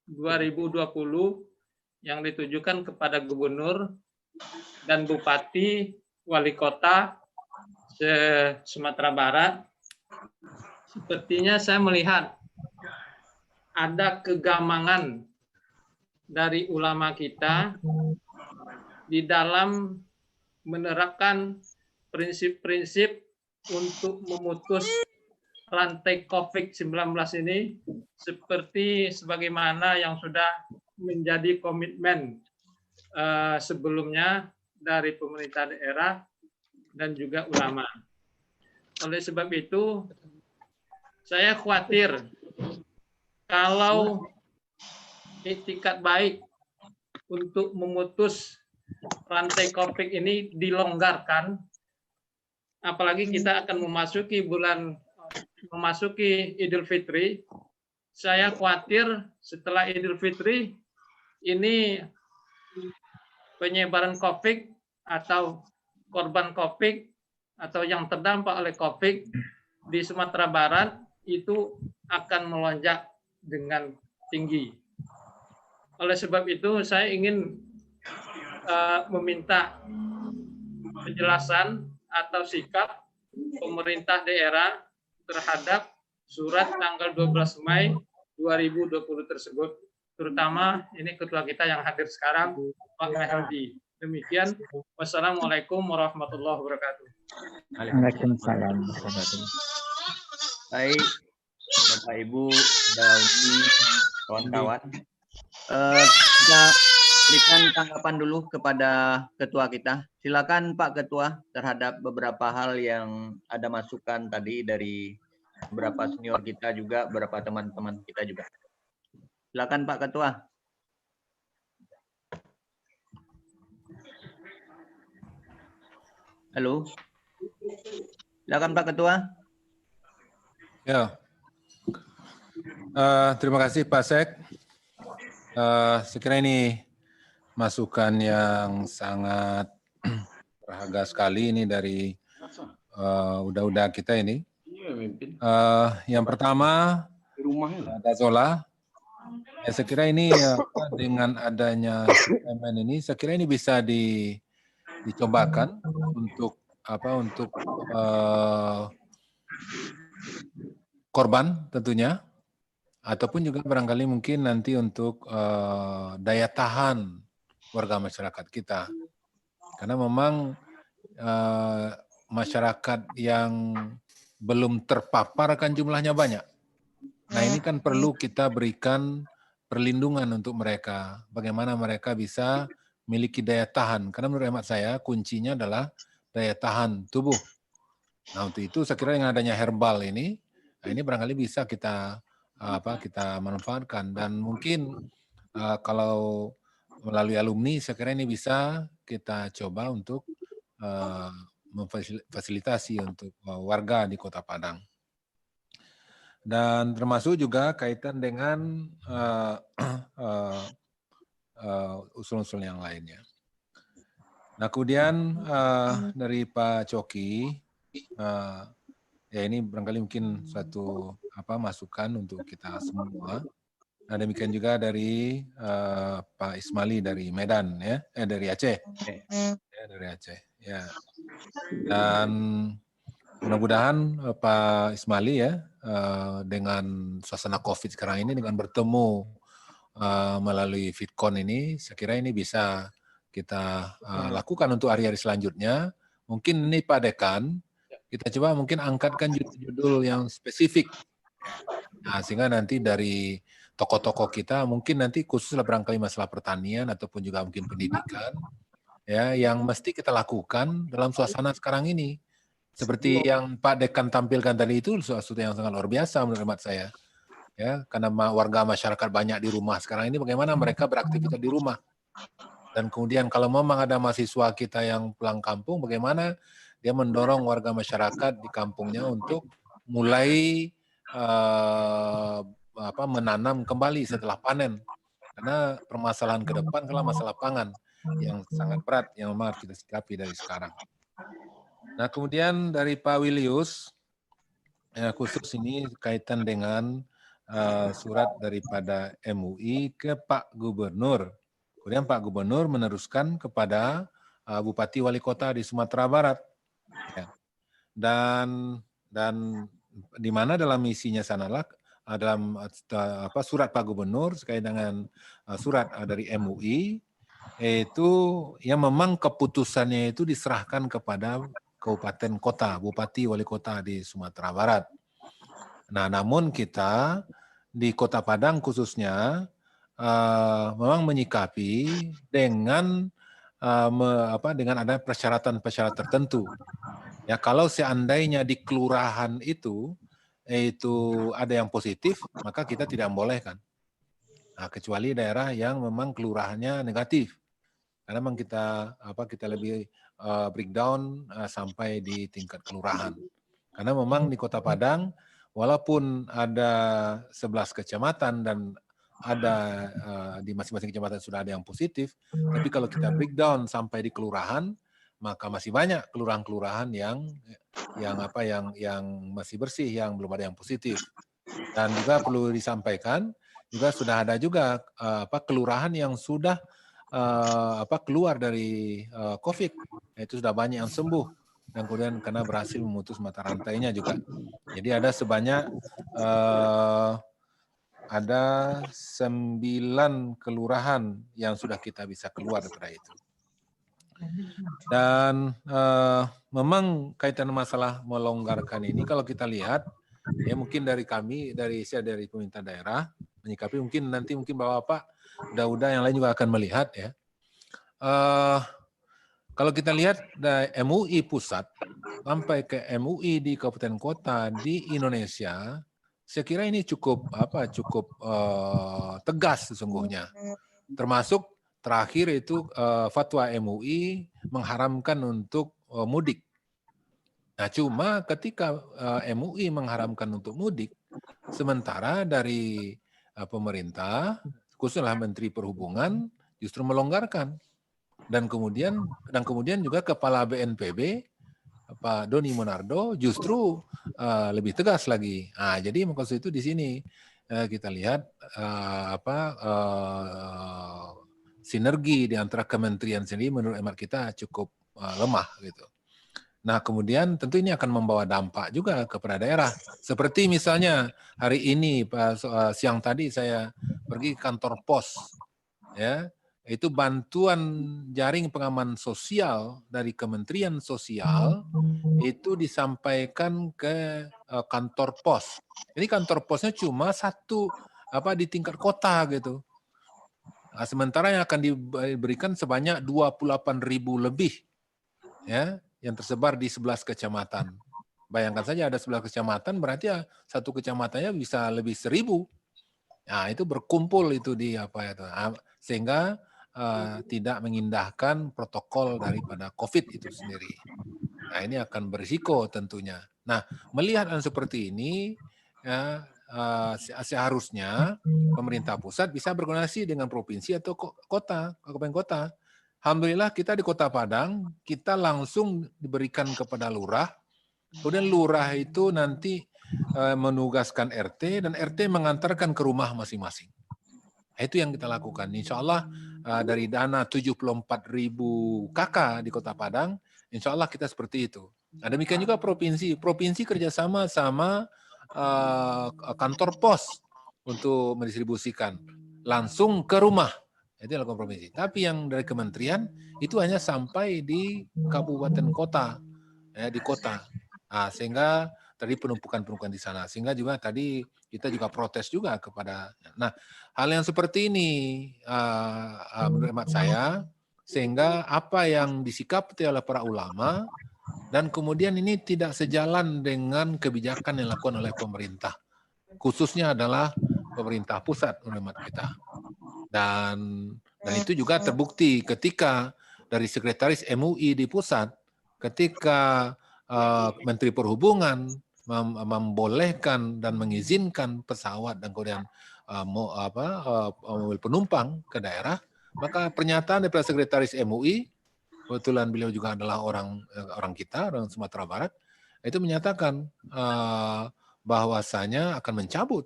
2020 yang ditujukan kepada gubernur dan bupati wali kota Sumatera Barat. Sepertinya saya melihat ada kegamangan dari ulama kita di dalam menerapkan prinsip-prinsip untuk memutus rantai COVID-19 ini seperti sebagaimana yang sudah menjadi komitmen sebelumnya dari pemerintah daerah dan juga ulama. Oleh sebab itu, saya khawatir kalau itikat baik untuk memutus rantai COVID ini dilonggarkan, apalagi kita akan memasuki Idul Fitri. Saya khawatir setelah Idul Fitri ini penyebaran COVID atau korban COVID atau yang terdampak oleh COVID di Sumatera Barat itu akan melonjak dengan tinggi. Oleh sebab itu saya ingin meminta penjelasan atau sikap pemerintah daerah terhadap surat tanggal 12 Mei 2020 tersebut, terutama ini ketua kita yang hadir sekarang, Pak Mehaldi. Demikian, wassalamualaikum warahmatullahi wabarakatuh. Waalaikumsalam. Baik, Bapak Ibu, Daudi, kawan-kawan. Kita berikan tanggapan dulu kepada ketua kita. Silakan Pak Ketua terhadap beberapa hal yang ada masukan tadi dari beberapa senior kita juga, beberapa teman-teman kita juga. Silakan Pak Ketua. Halo. Silakan Pak Ketua. Ya. Terima kasih Pak Sek. Saya kira ini masukan yang sangat berharga sekali ini dari udah kita ini. Yang pertama, Dazola. Ya, saya kira ini dengan adanya suplemen ini, saya kira ini bisa dicobakan untuk korban tentunya, ataupun juga barangkali mungkin nanti untuk daya tahan warga masyarakat kita. Karena memang masyarakat yang belum terpapar kan jumlahnya banyak. Nah ini kan perlu kita berikan perlindungan untuk mereka. Bagaimana mereka bisa memiliki daya tahan. Karena menurut hemat saya kuncinya adalah daya tahan tubuh. Nah untuk itu saya kira dengan adanya herbal ini, nah ini barangkali bisa kita kita manfaatkan. Dan mungkin kalau melalui alumni saya kira ini bisa kita coba untuk memfasilitasi untuk warga di Kota Padang. Dan termasuk juga kaitan dengan usul-usul yang lainnya. Nah kemudian dari Pak Coki, ya ini barangkali mungkin suatu masukan untuk kita semua. Nah demikian juga dari Pak Ismali dari Medan ya, dari Aceh, ya dari Aceh. Ya. Dan mudah-mudahan Pak Ismali ya dengan suasana COVID sekarang ini dengan bertemu melalui VidCon ini, saya kira ini bisa kita lakukan untuk hari-hari selanjutnya. Mungkin ini Pak Dekan, kita coba mungkin angkatkan judul-judul yang spesifik. Nah, sehingga nanti dari tokoh-tokoh kita mungkin nanti khususlah barangkali masalah pertanian ataupun juga mungkin pendidikan ya yang mesti kita lakukan dalam suasana sekarang ini. Seperti yang Pak Dekan tampilkan tadi itu sesuatu yang sangat luar biasa menurut hemat saya. Ya, karena warga masyarakat banyak di rumah sekarang ini bagaimana mereka beraktivitas di rumah. Dan kemudian kalau memang ada mahasiswa kita yang pulang kampung, bagaimana dia mendorong warga masyarakat di kampungnya untuk mulai menanam kembali setelah panen. Karena permasalahan ke depan adalah masalah pangan yang sangat berat yang memang harus kita sikapi dari sekarang. Nah kemudian dari Pak Wilius, khusus ini kaitan dengan surat daripada MUI ke Pak Gubernur. Kemudian Pak Gubernur meneruskan kepada Bupati Wali Kota di Sumatera Barat. Ya. Dan di mana dalam isinya sanalah dalam surat Pak Gubernur sekait dengan surat dari MUI itu yang memang keputusannya itu diserahkan kepada kabupaten kota, bupati wali kota di Sumatera Barat. Nah, namun kita di Kota Padang khususnya memang menyikapi dengan dengan ada persyaratan-persyaratan tertentu. Ya, kalau seandainya di kelurahan itu ada yang positif, maka kita tidak membolehkan. Nah, kecuali daerah yang memang kelurahannya negatif. Karena memang kita lebih breakdown sampai di tingkat kelurahan. Karena memang di Kota Padang, walaupun ada 11 kecamatan dan ada di masing-masing kecamatan sudah ada yang positif, tapi kalau kita breakdown sampai di kelurahan, maka masih banyak kelurahan-kelurahan yang masih bersih, yang belum ada yang positif. Dan juga perlu disampaikan, juga sudah ada juga kelurahan yang sudah keluar dari COVID, itu sudah banyak yang sembuh dan kemudian karena berhasil memutus mata rantainya juga. Jadi ada sebanyak ada 9 kelurahan yang sudah kita bisa keluar dari itu. Dan memang kaitan masalah melonggarkan ini kalau kita lihat ya mungkin dari kami dari pemerintah daerah menyikapi mungkin Bapak udah yang lain juga akan melihat ya. Kalau kita lihat dari MUI pusat sampai ke MUI di kabupaten kota di Indonesia, saya kira ini cukup tegas sesungguhnya. Termasuk terakhir itu fatwa MUI mengharamkan untuk mudik. Nah, cuma ketika MUI mengharamkan untuk mudik, sementara dari pemerintah, khususnya Menteri Perhubungan justru melonggarkan. Dan kemudian juga Kepala BNPB Pak Doni Monardo justru lebih tegas lagi. Nah, jadi maksud itu di sini kita lihat sinergi di antara kementerian sendiri menurut hemat kita cukup lemah gitu. Nah, kemudian tentu ini akan membawa dampak juga kepada daerah. Seperti misalnya hari ini siang tadi saya pergi ke kantor pos, ya itu bantuan jaring pengaman sosial dari Kementerian Sosial itu disampaikan ke kantor pos. Ini kantor posnya cuma satu di tingkat kota gitu. Nah, sementara yang akan diberikan sebanyak 28.000 lebih ya yang tersebar di 11 kecamatan. Bayangkan saja ada 11 kecamatan, berarti ya satu kecamatannya bisa lebih 1.000. Nah, itu berkumpul itu di sehingga tidak mengindahkan protokol daripada COVID itu sendiri. Nah, ini akan berisiko tentunya. Nah, melihat hal seperti ini, ya, seharusnya pemerintah pusat bisa berkoordinasi dengan provinsi atau kota, kabupaten kota. Alhamdulillah kita di Kota Padang, kita langsung diberikan kepada lurah. Kemudian lurah itu nanti menugaskan RT dan RT mengantarkan ke rumah masing-masing. Itu yang kita lakukan. Insya Allah dari dana 74.000 KK di Kota Padang, insya Allah kita seperti itu. Nah, demikian juga provinsi. Provinsi kerjasama sama kantor pos untuk mendistribusikan langsung ke rumah. Itu yang dilakukan provinsi. Tapi yang dari kementerian itu hanya sampai di kabupaten kota, ya, di kota. Nah, sehingga tadi penumpukan di sana. Sehingga juga tadi kita juga protes juga kepada. Nah, hal yang seperti ini menurut hemat saya, sehingga apa yang disikapi oleh para ulama dan kemudian ini tidak sejalan dengan kebijakan yang dilakukan oleh pemerintah. Khususnya adalah pemerintah pusat menurut hemat kita. Dan itu juga terbukti ketika dari sekretaris MUI di pusat, ketika Menteri Perhubungan membolehkan dan mengizinkan pesawat dan kemudian mobil penumpang ke daerah, maka pernyataan daripada sekretaris MUI, kebetulan beliau juga adalah orang kita, orang Sumatera Barat, itu menyatakan bahwasanya akan mencabut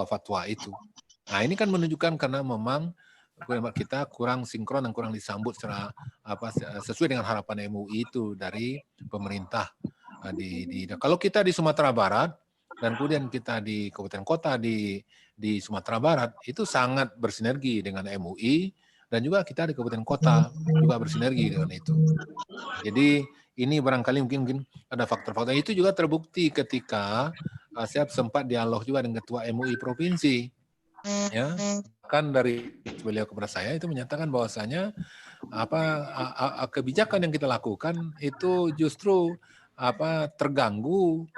fatwa itu. Nah, ini kan menunjukkan karena memang kita kurang sinkron dan kurang disambut secara sesuai dengan harapan MUI itu dari pemerintah. Kalau kita di Sumatera Barat dan kemudian kita di kabupaten kota di Sumatera Barat itu sangat bersinergi dengan MUI dan juga kita di kabupaten kota juga bersinergi dengan itu. Jadi ini barangkali mungkin ada faktor-faktor itu juga terbukti ketika saya sempat dialog juga dengan ketua MUI provinsi. Ya, kan dari beliau kepada saya itu menyatakan bahwasanya kebijakan yang kita lakukan itu justru terganggu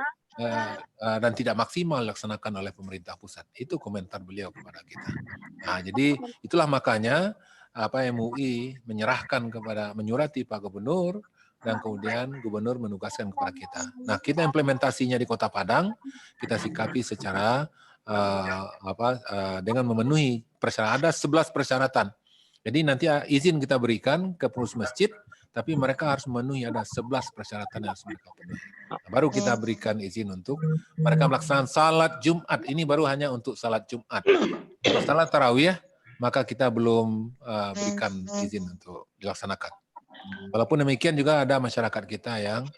dan tidak maksimal dilaksanakan oleh pemerintah pusat. Itu komentar beliau kepada kita. Nah, jadi itulah makanya MUI menyurati Pak Gubernur dan kemudian Gubernur menugaskan kepada kita. Nah, kita implementasinya di Kota Padang kita sikapi secara dengan memenuhi persyaratan. Ada 11 persyaratan. Jadi nanti izin kita berikan ke pengurus masjid, tapi mereka harus memenuhi ada 11 persyaratan yang harus mereka penuhi. Nah, baru kita berikan izin untuk mereka melaksanakan salat Jumat. Ini baru hanya untuk salat Jumat. Untuk salat tarawih, maka kita belum berikan izin untuk dilaksanakan. Walaupun demikian juga ada masyarakat kita yang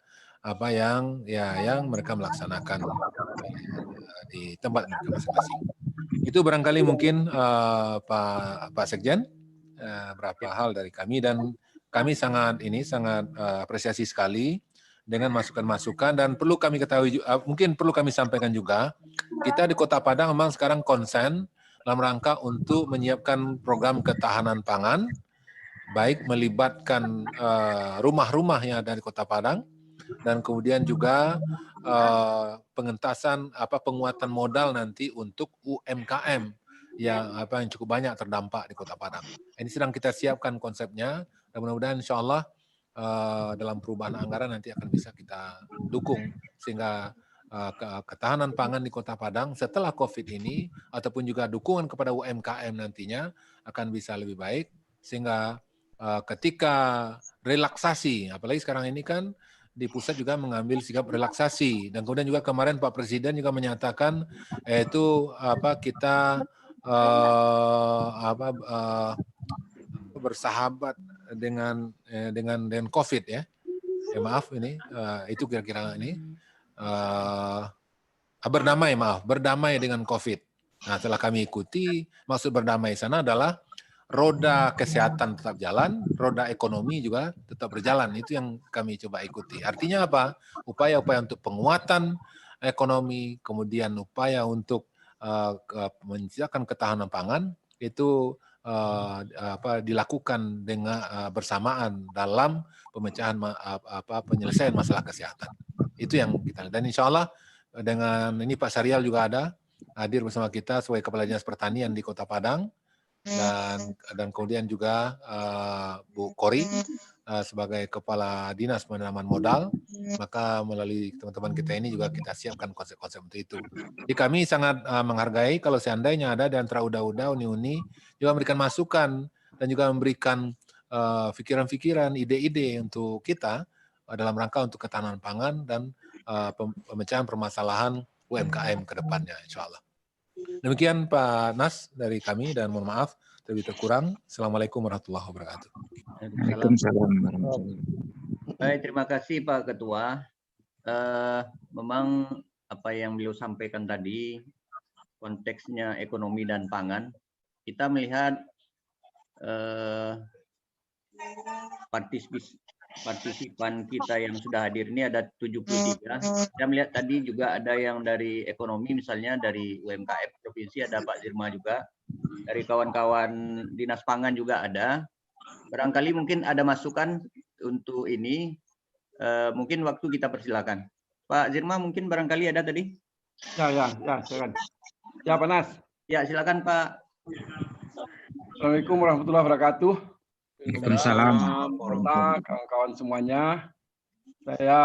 mereka melaksanakan di tempat mereka masing-masing. Itu barangkali mungkin Pak Sekjen berapa hal dari kami dan kami sangat apresiasi sekali dengan masukan-masukan dan perlu kami ketahui mungkin perlu kami sampaikan juga kita di Kota Padang memang sekarang konsen dalam rangka untuk menyiapkan program ketahanan pangan baik melibatkan rumah-rumah yang ada di Kota Padang dan kemudian juga pengentasan penguatan modal nanti untuk UMKM yang cukup banyak terdampak di Kota Padang. Ini sedang kita siapkan konsepnya dan mudah-mudahan insya Allah dalam perubahan anggaran nanti akan bisa kita dukung sehingga ketahanan pangan di Kota Padang setelah COVID ini ataupun juga dukungan kepada UMKM nantinya akan bisa lebih baik sehingga ketika relaksasi, apalagi sekarang ini kan di pusat juga mengambil sikap relaksasi dan kemudian juga kemarin Pak Presiden juga menyatakan yaitu kita bersahabat dengan COVID ya. Maaf ini itu kira-kira ini berdamai dengan COVID. Nah, setelah kami ikuti maksud berdamai sana adalah roda kesehatan tetap jalan, roda ekonomi juga tetap berjalan. Itu yang kami coba ikuti. Artinya apa? Upaya-upaya untuk penguatan ekonomi, kemudian upaya untuk menciptakan ketahanan pangan itu dilakukan dengan bersamaan dalam penyelesaian masalah kesehatan. Itu yang kita, dan insya Allah dengan ini Pak Syarial juga ada hadir bersama kita sebagai Kepala Dinas Pertanian di Kota Padang, dan kemudian juga Bu Kori sebagai Kepala Dinas Penanaman Modal. Maka melalui teman-teman kita ini juga kita siapkan konsep-konsep untuk itu. Jadi kami sangat menghargai kalau seandainya ada di antara UDA-UDA, uni-uni juga memberikan masukan dan juga memberikan pikiran-pikiran, ide-ide untuk kita dalam rangka untuk ketahanan pangan dan pemecahan permasalahan UMKM ke depannya, insya Allah. Demikian Pak Nas dari kami, dan mohon maaf terlebih terkurang. Assalamualaikum warahmatullahi wabarakatuh. Waalaikumsalam warahmatullahi wabarakatuh. Baik, terima kasih Pak Ketua. Memang apa yang beliau sampaikan tadi, konteksnya ekonomi dan pangan, kita melihat partisipan kita yang sudah hadir ini ada 73. Saya melihat tadi juga ada yang dari ekonomi, misalnya dari UMKM provinsi ada Pak Zirma juga, dari kawan-kawan Dinas Pangan juga ada. Barangkali mungkin ada masukan untuk ini, mungkin waktu kita persilakan. Pak Zirma mungkin barangkali ada tadi? Ya, silakan. Ya, Pak Nas. Ya, silakan Pak. Assalamualaikum warahmatullahi wabarakatuh. Waalaikumsalam. Kawan-kawan semuanya, saya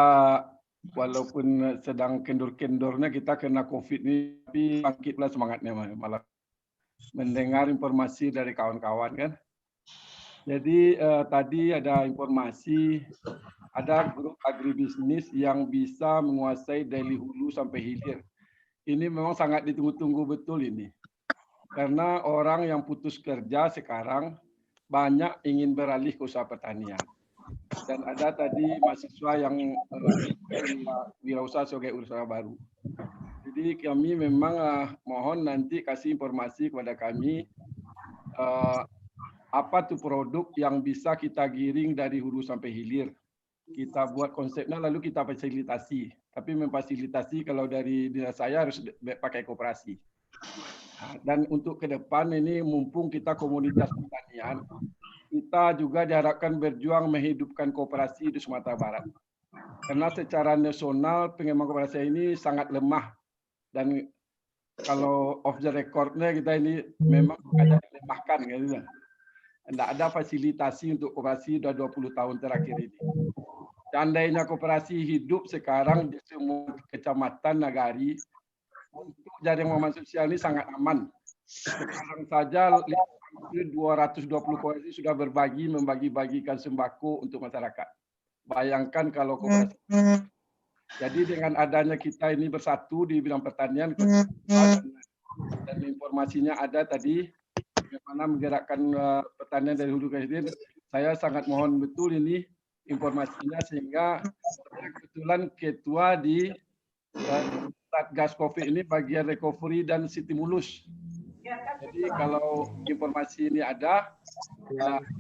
walaupun sedang kendur-kendurnya kita kena COVID ini, tapi bangkitlah semangatnya malah mendengar informasi dari kawan-kawan kan. Jadi tadi ada informasi ada grup agribisnis yang bisa menguasai dari hulu sampai hilir. Ini memang sangat ditunggu-tunggu betul ini, karena orang yang putus kerja sekarang banyak ingin beralih ke usaha pertanian. Dan ada tadi mahasiswa yang wirausaha sebagai usaha baru. Jadi kami memang mohon nanti kasih informasi kepada kami apa tuh produk yang bisa kita giring dari hulu sampai hilir. Kita buat konsepnya lalu kita fasilitasi. Tapi memfasilitasi kalau dari dinas saya harus pakai koperasi. Dan untuk ke depan ini mumpung kita komunitas pertanian, kita juga diharapkan berjuang menghidupkan koperasi di Sumatera Barat. Karena secara nasional pengembangan koperasi ini sangat lemah. Dan kalau off the record-nya kita ini memang ada dilemahkan. Gitu. Tidak ada fasilitasi untuk koperasi sudah 20 tahun terakhir ini. Seandainya koperasi hidup sekarang di semua kecamatan nagari, untuk jaring pengaman sosial ini sangat aman. Sekarang saja 220 koperasi sudah membagi-bagikan sembako untuk masyarakat. Bayangkan kalau koperasi. Jadi dengan adanya kita ini bersatu di bidang pertanian, dan informasinya ada tadi, bagaimana menggerakkan pertanian dari hulu ke hilir, saya sangat mohon betul ini informasinya, sehingga kebetulan ketua di Satgas COVID ini bagian recovery dan stimulus. Jadi kalau informasi ini ada,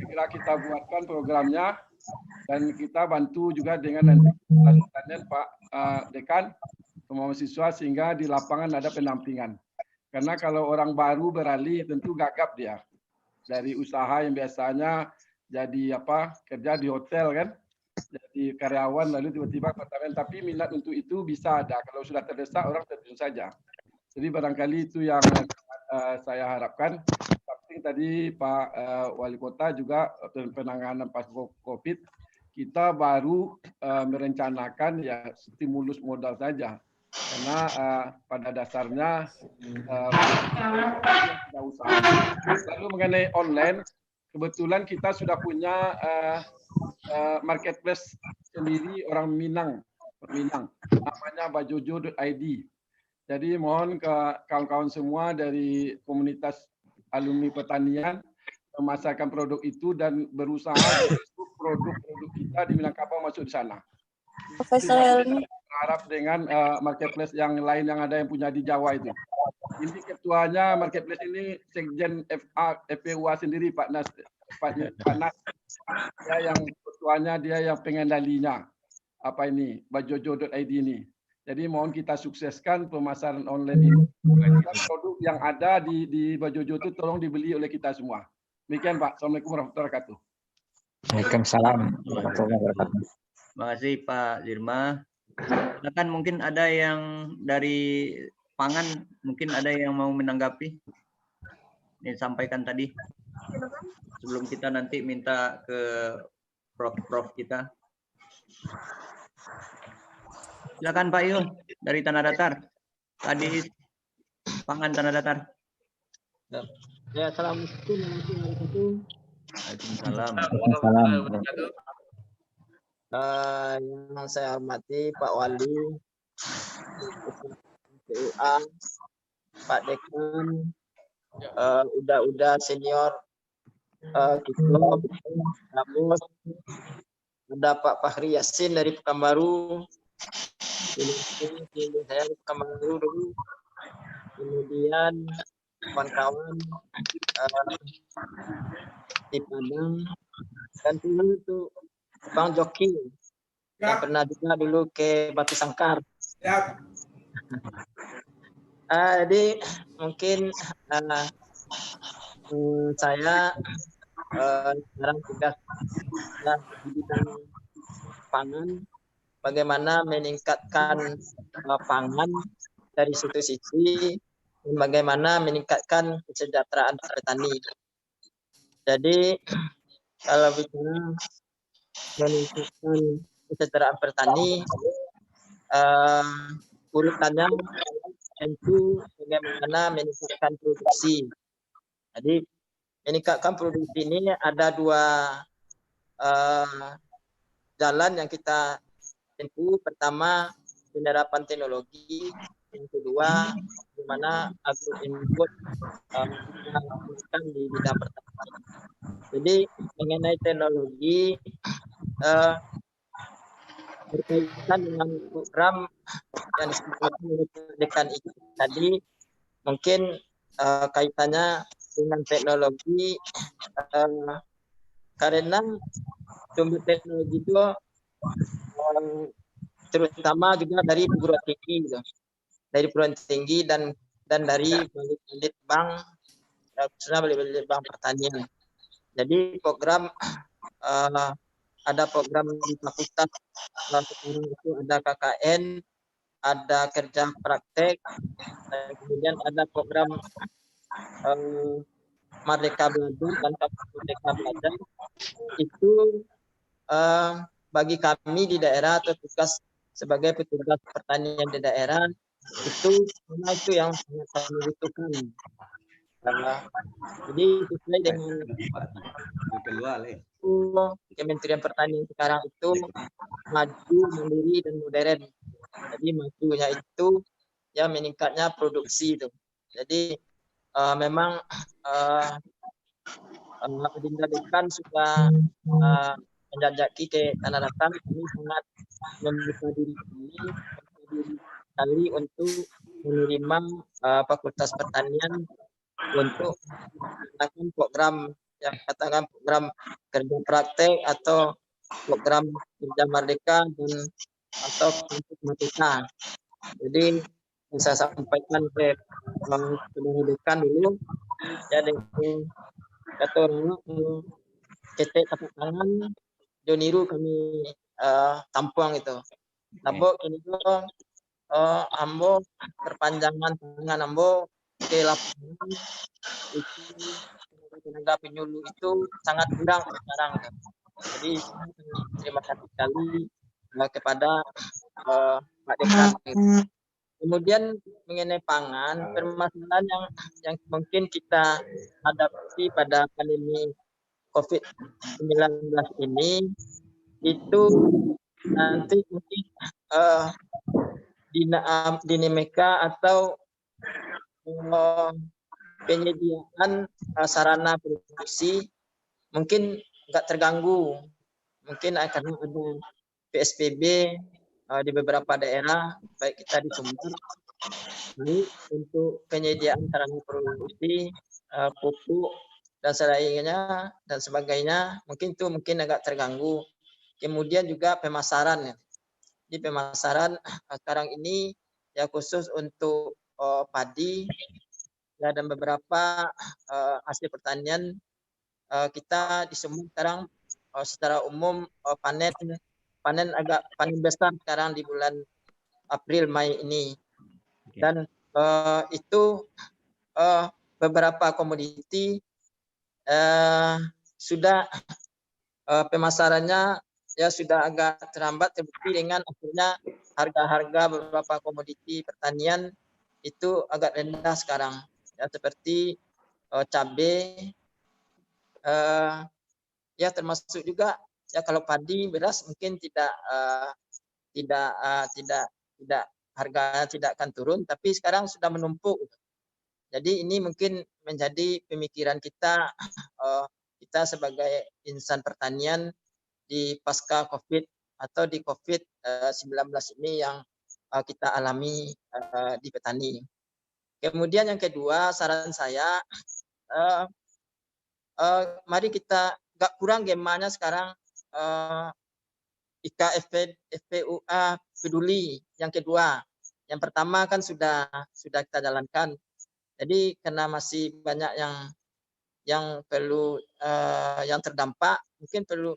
segera kita buatkan programnya dan kita bantu juga dengan nanti Pak Dekan, semua mahasiswa, sehingga di lapangan ada pendampingan. Karena kalau orang baru beralih tentu gagap dia dari usaha yang biasanya jadi kerja di hotel kan. Jadi karyawan lalu tiba-tiba pertanian, tapi minat untuk itu bisa ada. Kalau sudah terdesak orang terjun saja. Jadi barangkali itu yang saya harapkan. Tapi tadi Pak Wali Kota juga penanganan pas COVID, kita baru merencanakan ya stimulus modal saja. Karena pada dasarnya kita usaha. Lalu mengenai online, kebetulan kita sudah punya marketplace sendiri orang Minang, namanya bajojo.id. Jadi mohon ke kawan-kawan semua dari komunitas alumni pertanian memasarkan produk itu dan berusaha untuk produk-produk kita di Minangkabau masuk di sana. Harap dengan marketplace yang lain yang ada yang punya di Jawa itu. Ini ketuanya marketplace ini Sekjen FPUA sendiri Pak Nas. Pak Nas. Dia yang ketuanya, dia yang pengendalinya. Apa ini? Bajojo.id ini. Jadi mohon kita sukseskan pemasaran online ini. Produk yang ada di Bajojo itu tolong dibeli oleh kita semua. Demikian Pak. Assalamualaikum warahmatullahi wabarakatuh. Waalaikumsalam warahmatullahi wabarakatuh. Terima kasih Pak Zirma. Silakan, mungkin ada yang dari pangan, mungkin ada yang mau menanggapi yang disampaikan tadi. Sebelum kita nanti minta ke prof kita. Silakan Pak Yul dari Tanah Datar. Tadi pangan Tanah Datar. Ya, assalamualaikum warahmatullahi wabarakatuh. Waalaikumsalam. Yang saya hormati Pak Wali, PUA, Pak Dekan, udah senior, Kiko, Ramos, ada Pak Fahri Yasin dari Pekanbaru, saya di Pekanbaru dulu, kemudian kawan-kawan di Padang, dan dulu itu Bang Joki yang pernah juga dulu ke Batu Sangkar. Jadi mungkin saya sekarang tugas di bidang pangan, bagaimana meningkatkan pangan dari satu sisi, dan bagaimana meningkatkan kesejahteraan petani. Jadi kalau bicara meningkatkan kesejahteraan petani, urutannya tentu bagaimana meningkatkan produksi. Jadi meningkatkan produksi ini ada dua jalan yang kita tempuh. Pertama, penerapan teknologi. Yang kedua, bagaimana agro input di bidang pertanian. Jadi mengenai teknologi berkaitan dengan program yang disebutkan oleh Dekan itu tadi, mungkin kaitannya dengan teknologi karena sumber teknologi itu terutama juga dari perguruan tinggi, gitu. Dari perguruan tinggi dan dari balit bank, khususnya balit bank pertanian. Jadi program ada program di fakultas sekarang itu ada KKN, ada kerja praktek, dan kemudian ada program Merdeka Belajar dan Merdeka Belajar. Itu bagi kami di daerah atau tugas sebagai petugas pertanian di daerah itu yang sangat kami butuhkan. Jadi sesuai dengan Kementerian Pertanian sekarang itu maju, mandiri dan modern. Jadi majunya itu ya meningkatnya produksi itu. Jadi memang Adinda Dekan sudah menjajaki ke Tanah Datar. Kami sangat membuka diri kami untuk menerima Fakultas Pertanian untuk melakukan program yang katakan program kerja praktek atau program kerja merdeka dan atau untuk merdeka. Jadi saya sampaikan ke saudara Dekan dulu ya, dengan kata orang ketek tapak tangan Joniru kami tampung itu. Nabo ini tuh ambo perpanjangan tangan ambo ke lapangan itu tenaga penyuluh itu sangat kurang sekarang. Jadi terima kasih sekali kepada Pak Dekan. Kemudian mengenai pangan, permasalahan yang mungkin kita hadapi pada pandemi COVID-19 ini itu nanti mungkin dinamika atau penyediaan sarana produksi mungkin nggak terganggu, mungkin karena ada PSBB di beberapa daerah, baik kita di Sumber Lalu untuk penyediaan sarana produksi, pupuk dan sebagainya, mungkin agak terganggu. Kemudian juga pemasaran ya. Di pemasaran sekarang ini ya khusus untuk padi ya, dan beberapa hasil pertanian kita di Sumut sekarang secara umum panen besar sekarang di bulan April Mei ini. Dan itu beberapa komoditi sudah pemasarannya ya sudah agak terhambat, terbukti dengan akhirnya harga-harga beberapa komoditi pertanian itu agak rendah sekarang ya, seperti cabai ya, termasuk juga ya kalau padi, beras mungkin tidak harganya tidak akan turun, tapi sekarang sudah menumpuk. Jadi ini mungkin menjadi pemikiran kita sebagai insan pertanian di pasca COVID atau di COVID-19 ini yang kita alami di petani. Kemudian yang kedua, saran saya, mari kita nggak kurang gemanya sekarang IKFPUA peduli yang kedua. Yang pertama kan sudah kita jalankan. Jadi karena masih banyak yang perlu yang terdampak, mungkin perlu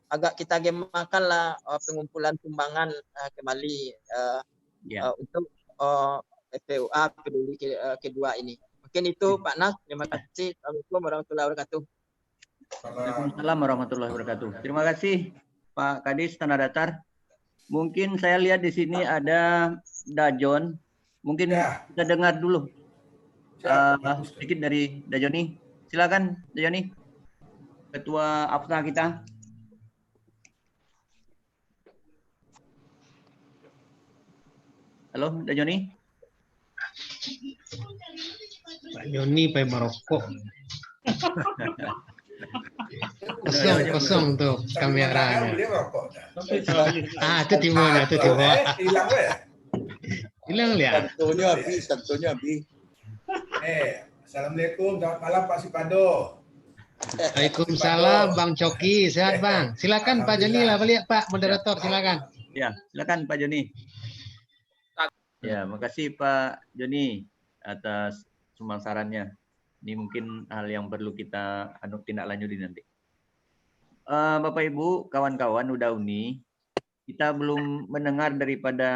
agak kita gemakan lah pengumpulan sumbangan kembali untuk FPUA peduli kedua ini. Mungkin itu Pak Nas. Terima kasih. Assalamualaikum warahmatullahi wabarakatuh. Waalaikumsalam warahmatullahi wabarakatuh. Terima kasih Pak Kadis Tanah Datar. Mungkin saya lihat di sini ada Dajon. Mungkin kita dengar dulu sedikit dari Dajoni. Silakan Dajoni, Ketua APSA kita. Halo Dajoni. Pak Joni pakai merokok. Kosong tuh kameranya. Itu timunnya, itu timur. Hilang lihat. Satunya habis. Assalamualaikum, selamat malam Pak Sipando. Waalaikumsalam Bang Coki, sehat Bang. Silakan Pak Joni lah balik Pak moderator, silakan. Ya, silakan Pak Joni. Ya, makasih Pak Joni atas sumbang sarannya. Ini mungkin hal yang perlu kita tindak lanjuti nanti. Bapak Ibu, kawan-kawan udah uni, kita belum mendengar daripada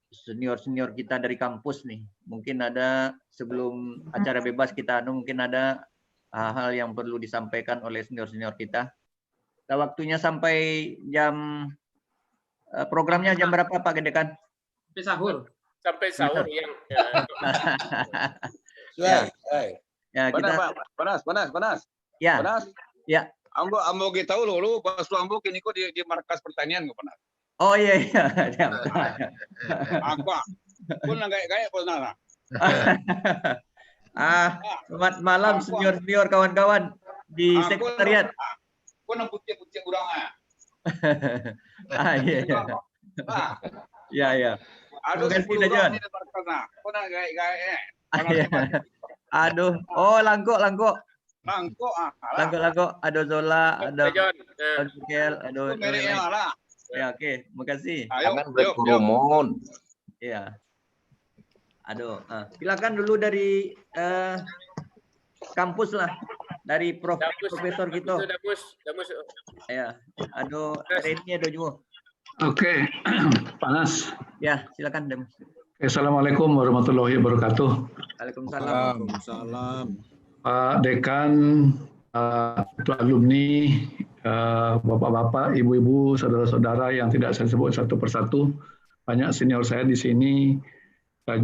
senior-senior kita dari kampus nih. Mungkin ada sebelum acara bebas kita mungkin ada hal-hal yang perlu disampaikan oleh senior-senior kita. Nah, waktunya sampai jam programnya jam berapa Pak Gedekan? Sampai sahur. Sampai sahur yang ya, kita Panas. Ya. Panas. Ya. Ambo kita tahu lu pas ambo kini kok di markas pertanian kok Panas. Oh iya. Apa? Pun kayak Panas. Selamat malam senior-senior kawan-kawan di sekretariat. Pun putih-putih urang Iya. Aduh, kasih Dajon. Aduh, langkok. Langkok. Ada Zola, ada Kel, ada. Ya, oke, makasih. Jangan berkerumun. Iya. Aduh, silakan dulu dari kampus lah, dari profesor gitu. Damus. Ya, aduh, Reni ada juga. Oke, Panas. Ya, silakan Damus. Assalamualaikum warahmatullahi wabarakatuh. Waalaikumsalam. Pak Dekan, Ketua alumni, bapak-bapak, ibu-ibu, saudara-saudara yang tidak saya sebut satu persatu, banyak senior saya di sini,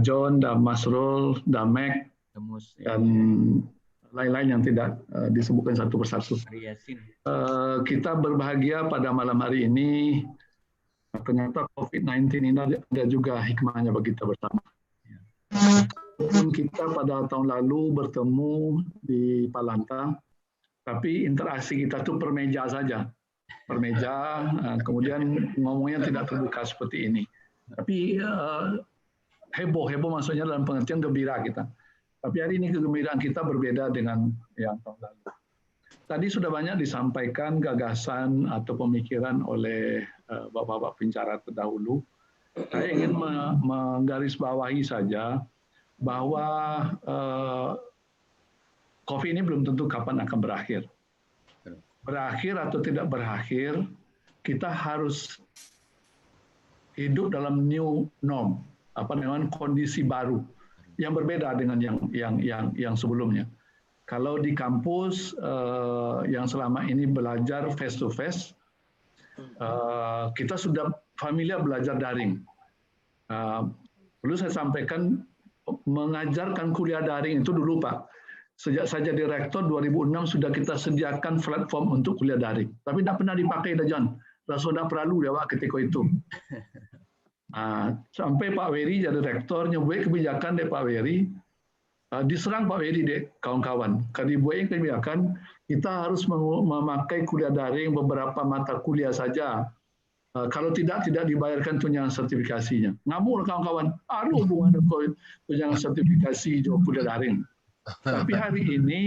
John, Masrul, Damek, dan lain-lain yang tidak disebutkan satu persatu. Kita berbahagia pada malam hari ini. Ternyata COVID-19 ini ada juga hikmahnya bagi kita bersama. Kita pada tahun lalu bertemu di Palanta, tapi interaksi kita tuh per meja saja. Per meja, kemudian ngomongnya tidak terbuka seperti ini. Tapi heboh maksudnya dalam pengertian gembira kita. Tapi hari ini kegembiraan kita berbeda dengan yang tahun lalu. Tadi sudah banyak disampaikan gagasan atau pemikiran oleh bapak-bapak pembicara terdahulu. Saya ingin menggarisbawahi saja bahwa COVID ini belum tentu kapan akan berakhir. Berakhir atau tidak berakhir, kita harus hidup dalam new norm, dengan kondisi baru yang berbeda dengan yang sebelumnya. Kalau di kampus yang selama ini belajar face to face, kita sudah familiar belajar daring. Perlu saya sampaikan, mengajarkan kuliah daring itu dulu Pak. Sejak saya jadi rektor 2006 sudah kita sediakan platform untuk kuliah daring. Tapi tidak pernah dipakai dah John. Rasa tidak perlu ya Pak ketika itu. Sampai Pak Wery jadi rektor, nyebuat kebijakan dari Pak Wery, diserang Pak Wery deh kawan-kawan. Kalau dibuat kebijakan, kita harus memakai kuliah daring beberapa mata kuliah saja. Kalau tidak dibayarkan tunjangan sertifikasinya. Ngamuk kawan-kawan, ada hubungan tunjangan sertifikasi kuliah daring. Tapi hari ini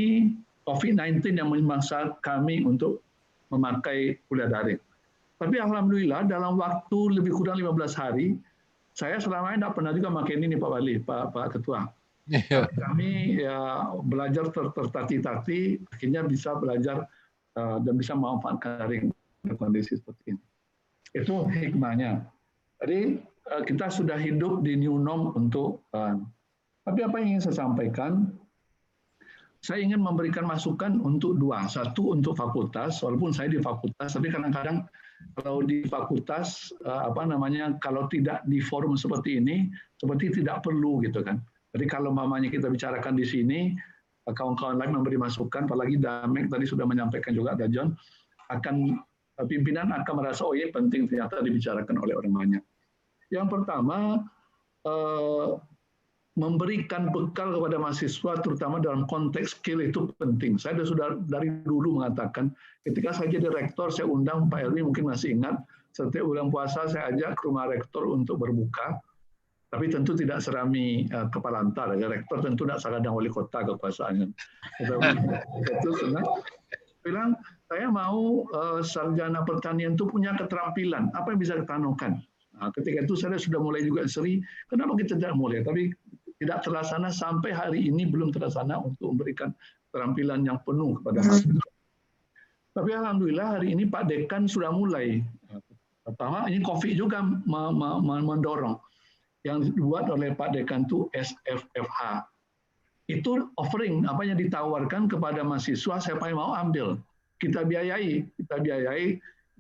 COVID-19 yang memaksa kami untuk memakai kuliah daring. Tapi alhamdulillah dalam waktu lebih kurang 15 hari, saya selama ini tidak pernah juga pakai ini Pak Wali, Pak Ketua. Kami ya belajar tertati-tati, akhirnya bisa belajar dan bisa memanfaatkan daring kondisi seperti ini. Itu hikmahnya. Jadi kita sudah hidup di new norm untuk. Tapi apa yang ingin saya sampaikan? Saya ingin memberikan masukan untuk dua. Satu untuk fakultas, walaupun saya di fakultas, tapi kadang-kadang kalau di fakultas kalau tidak di forum seperti ini, seperti tidak perlu gitu kan. Jadi kalau mamanya kita bicarakan di sini, kawan-kawan lain memberi masukan, apalagi Damek tadi sudah menyampaikan juga, ada John, pimpinan akan merasa oh iya penting ternyata dibicarakan oleh orang banyak. Yang pertama, memberikan bekal kepada mahasiswa terutama dalam konteks skill itu penting. Saya sudah dari dulu mengatakan ketika saya jadi rektor saya undang Pak Elmi, mungkin masih ingat, setiap bulan puasa saya ajak ke rumah rektor untuk berbuka. Tapi tentu tidak serami kepala antar. Rektor tentu tidak sekadang wali kota kekuasaannya. Itu senang. Bilang saya mau sarjana pertanian itu punya keterampilan. Apa yang bisa kita anukan? Nah, ketika itu saya sudah mulai juga seri. Kenapa kita tidak mulai? Tapi tidak terlaksana sampai hari ini belum terlaksana untuk memberikan keterampilan yang penuh kepada mahasiswa. Tapi alhamdulillah hari ini Pak Dekan sudah mulai. Pertama ini COVID juga mendorong. Yang dibuat oleh Pak Dekan itu SFFH. Itu offering, apa yang ditawarkan kepada mahasiswa, siapa yang mau ambil. Kita biayai.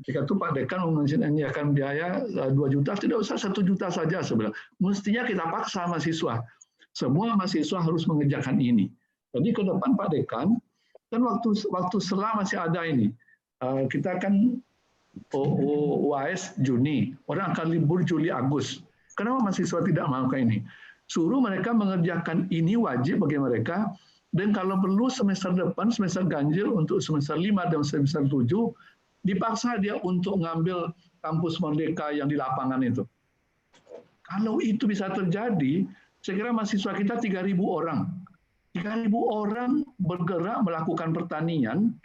Jika itu Pak Dekan menyiapkan biaya 2 juta, tidak usah 1 juta saja sebenarnya. Mestinya kita paksa mahasiswa. Semua mahasiswa harus mengerjakan ini. Jadi ke depan Pak Dekan, kan waktu setelah masih ada ini, kita akan UAS Juni, orang akan libur Juli Agustus. Kenapa mahasiswa tidak melakukan ini? Suruh mereka mengerjakan ini wajib bagi mereka, dan kalau perlu semester depan, semester ganjil untuk semester 5 dan semester 7, dipaksa dia untuk ngambil kampus Merdeka yang di lapangan itu. Kalau itu bisa terjadi, saya kira mahasiswa kita 3.000 orang. 3.000 orang bergerak melakukan pertanian,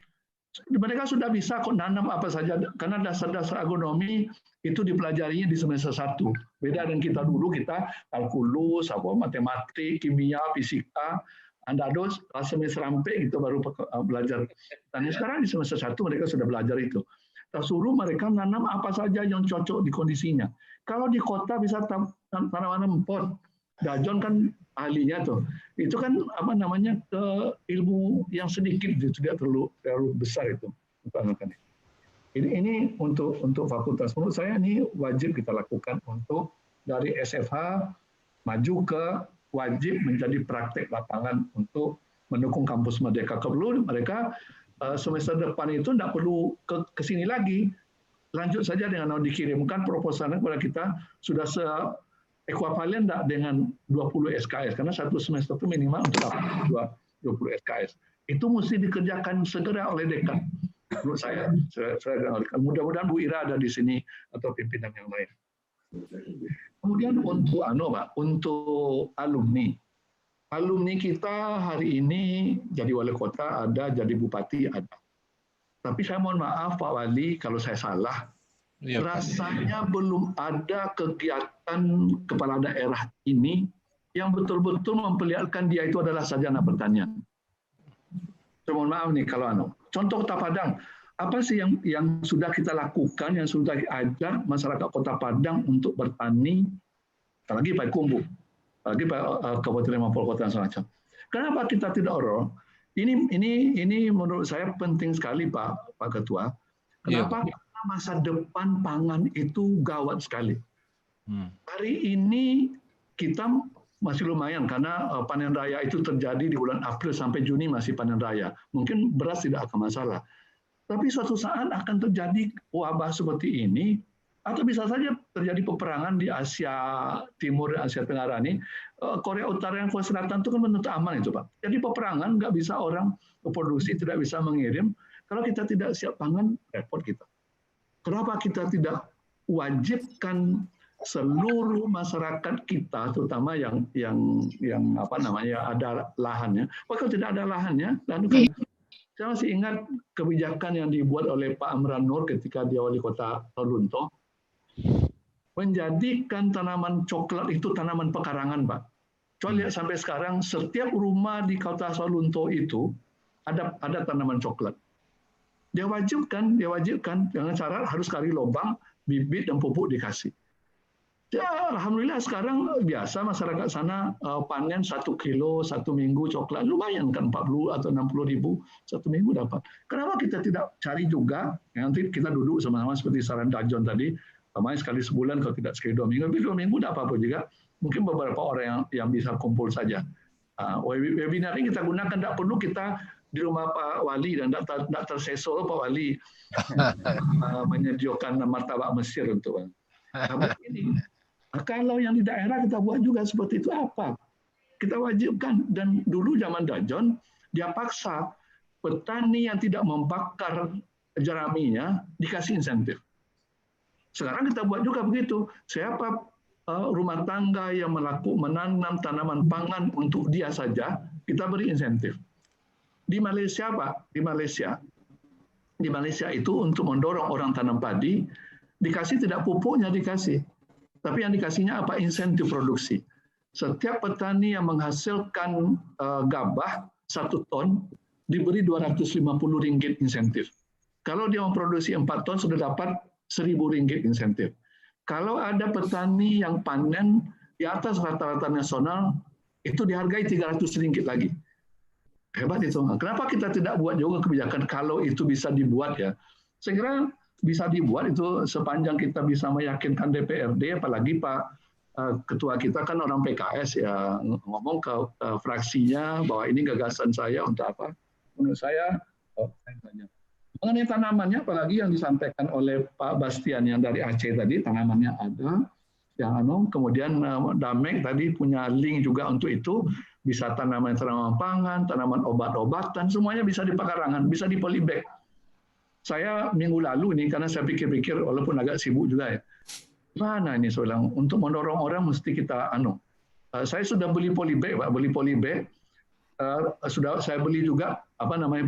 mereka sudah bisa kok nanam apa saja, karena dasar-dasar agronomi itu dipelajarinya di semester 1. Beda dengan kita dulu, kita kalkulus, matematik, kimia, fisika, andados, semester sampai gitu baru belajar. Dan sekarang di semester 1 mereka sudah belajar itu. Kita suruh mereka menanam apa saja yang cocok di kondisinya. Kalau di kota bisa tanaman pot. Dajon kan ahlinya tuh. Itu kan ilmu yang sedikit, tidak terlalu besar itu. Ini untuk fakultas. Menurut saya ini wajib kita lakukan untuk dari SFH maju ke wajib menjadi praktek lapangan untuk mendukung kampus Merdeka. Perlu mereka semester depan itu tidak perlu ke sini lagi. Lanjut saja dengan dikirimkan proposalnya kepada kita sudah ekuivalen enggak dengan 20 SKS, karena satu semester itu minimal untuk 20 SKS. Itu mesti dikerjakan segera oleh dekan. Menurut saya mudah-mudahan Bu Ira ada di sini atau pimpinan yang lain. Kemudian untuk Pak, untuk alumni kita hari ini jadi wali kota ada, jadi bupati ada. Tapi saya mohon maaf Pak Wali kalau saya salah. Iya, Pak. Rasanya belum ada kegiatan kepala daerah ini yang betul-betul memperlihatkan dia itu adalah sarjana pertanian. Saya mohon maaf nih kalau contoh Kota Padang, apa sih yang sudah kita lakukan, yang sudah diajar masyarakat Kota Padang untuk bertani, apalagi Payakumbuh, apalagi Kabupaten 50 Kota dan semacam. Kenapa kita tidak orang? Ini menurut saya penting sekali Pak Ketua. Kenapa? Karena masa depan pangan itu gawat sekali. Hari ini kita masih lumayan karena panen raya itu terjadi di bulan April sampai Juni masih panen raya. Mungkin beras tidak akan masalah. Tapi suatu saat akan terjadi wabah seperti ini, atau bisa saja terjadi peperangan di Asia Timur dan Asia Tenggara ini. Korea Utara dan Korea Selatan itu kan menuntut aman itu Pak. Jadi peperangan nggak bisa orang produksi, tidak bisa mengirim. Kalau kita tidak siap pangan, repot kita. Kenapa kita tidak wajibkan seluruh masyarakat kita, terutama yang apa namanya ada lahannya. Kalau tidak ada lahannya, lalu saya masih ingat kebijakan yang dibuat oleh Pak Amran Nur ketika dia wali kota Lunto, menjadikan tanaman coklat itu tanaman pekarangan, Pak. Coba lihat sampai sekarang setiap rumah di kota Lunto itu ada tanaman coklat. Dia wajibkan dengan syarat harus kali lubang, bibit dan pupuk dikasih. Ya, alhamdulillah sekarang biasa masyarakat sana panen 1 kilo 1 minggu coklat lumayan kan 40 atau 60 ribu 1 minggu dapat. Kenapa kita tidak cari juga? Nanti kita duduk sama-sama seperti saran Dajon tadi, namanya sekali sebulan kalau tidak sekali 2 minggu, tapi 2 minggu tidak apa-apa juga. Mungkin beberapa orang yang bisa kumpul saja. Webinar ini kita gunakan, tidak perlu kita di rumah Pak Wali dan tidak tersesol Pak Wali menyediakan martabak Mesir untuk ini. Kalau yang di daerah kita buat juga seperti itu apa? Kita wajibkan. Dan dulu zaman Dajon, dia paksa petani yang tidak membakar jeraminya dikasih insentif. Sekarang kita buat juga begitu. Siapa rumah tangga yang menanam tanaman pangan untuk dia saja, kita beri insentif. Di Malaysia, Pak, di Malaysia itu untuk mendorong orang tanam padi, dikasih tidak pupuknya dikasih. Tapi yang dikasihnya apa? Insentif produksi. Setiap petani yang menghasilkan gabah 1 ton diberi Rp250 insentif. Kalau dia memproduksi 4 ton sudah dapat Rp1.000 insentif. Kalau ada petani yang panen di atas rata-rata nasional itu dihargai Rp300 lagi. Hebat itu. Kenapa kita tidak buat juga kebijakan kalau itu bisa dibuat ya? Saya kira bisa dibuat itu sepanjang kita bisa meyakinkan DPRD, apalagi Pak Ketua kita kan orang PKS ya, ngomong ke fraksinya bahwa ini gagasan saya untuk apa? Menurut saya, mengenai tanamannya, apalagi yang disampaikan oleh Pak Bastian yang dari Aceh tadi, tanamannya ada, yang kemudian Damek tadi punya link juga untuk itu, bisa tanaman pangan, tanaman obat-obatan, semuanya bisa di pekarangan, bisa di polybag. Saya minggu lalu ini karena saya pikir-pikir walaupun agak sibuk juga ya. Mana ini saya bilang untuk mendorong orang mesti kita saya sudah beli polybag, Pak, beli polybag. Sudah saya beli juga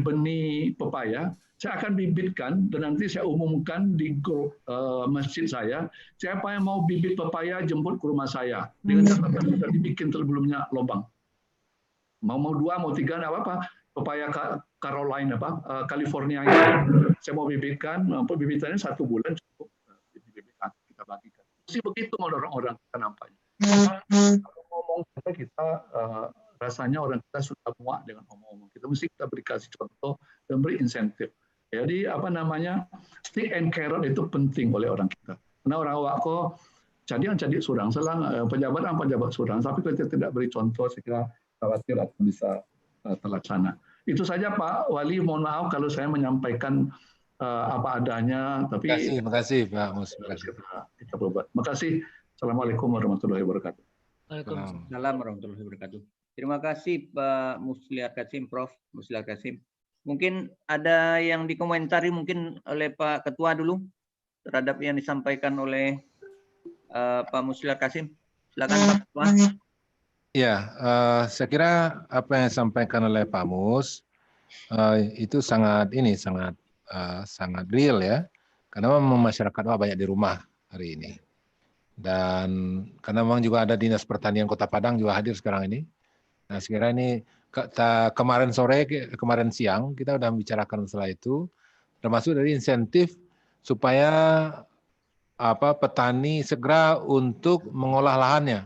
benih pepaya. Saya akan bibitkan dan nanti saya umumkan di grup masjid saya. Siapa yang mau bibit pepaya jemput ke rumah saya. Dengan catatan sudah dibikin sebelumnya lubang. Mau 2, mau 3 enggak apa-apa. Pepaya Caroline California itu saya mau bibitkan, bibitannya 1 bulan cukup dibibitkan, kita bagikan. Mesti begitu mendorong orang kita nampaknya. Kalau ngomong kita rasanya orang kita sudah muak dengan omong-omong. Kita mesti kita beri kasih contoh dan beri insentif. Jadi stick and carrot itu penting oleh orang kita. Karena orang awak kok jadi surang selang pejabat surang, tapi kalau kita tidak beri contoh, saya kira khawatir akan bisa terlaksana. Itu saja Pak Wali, mohon maaf kalau saya menyampaikan apa adanya, tapi terima kasih Pak Mus. Kita berbuat. Terima kasih. Assalamualaikum warahmatullahi wabarakatuh. Waalaikumsalam warahmatullahi wabarakatuh. Terima kasih Pak Musliar Kasim, Prof. Musliar Kasim. Mungkin ada yang dikomentari mungkin oleh Pak Ketua dulu terhadap yang disampaikan oleh Pak Musliar Kasim. Silakan Pak Ketua. Ya, saya kira apa yang disampaikan oleh Pak Mus itu sangat sangat real ya, karena memang masyarakat banyak di rumah hari ini. Dan karena memang juga ada Dinas Pertanian Kota Padang juga hadir sekarang ini. Nah, sekira ini kemarin siang kita sudah membicarakan masalah itu, termasuk dari insentif supaya petani segera untuk mengolah lahannya.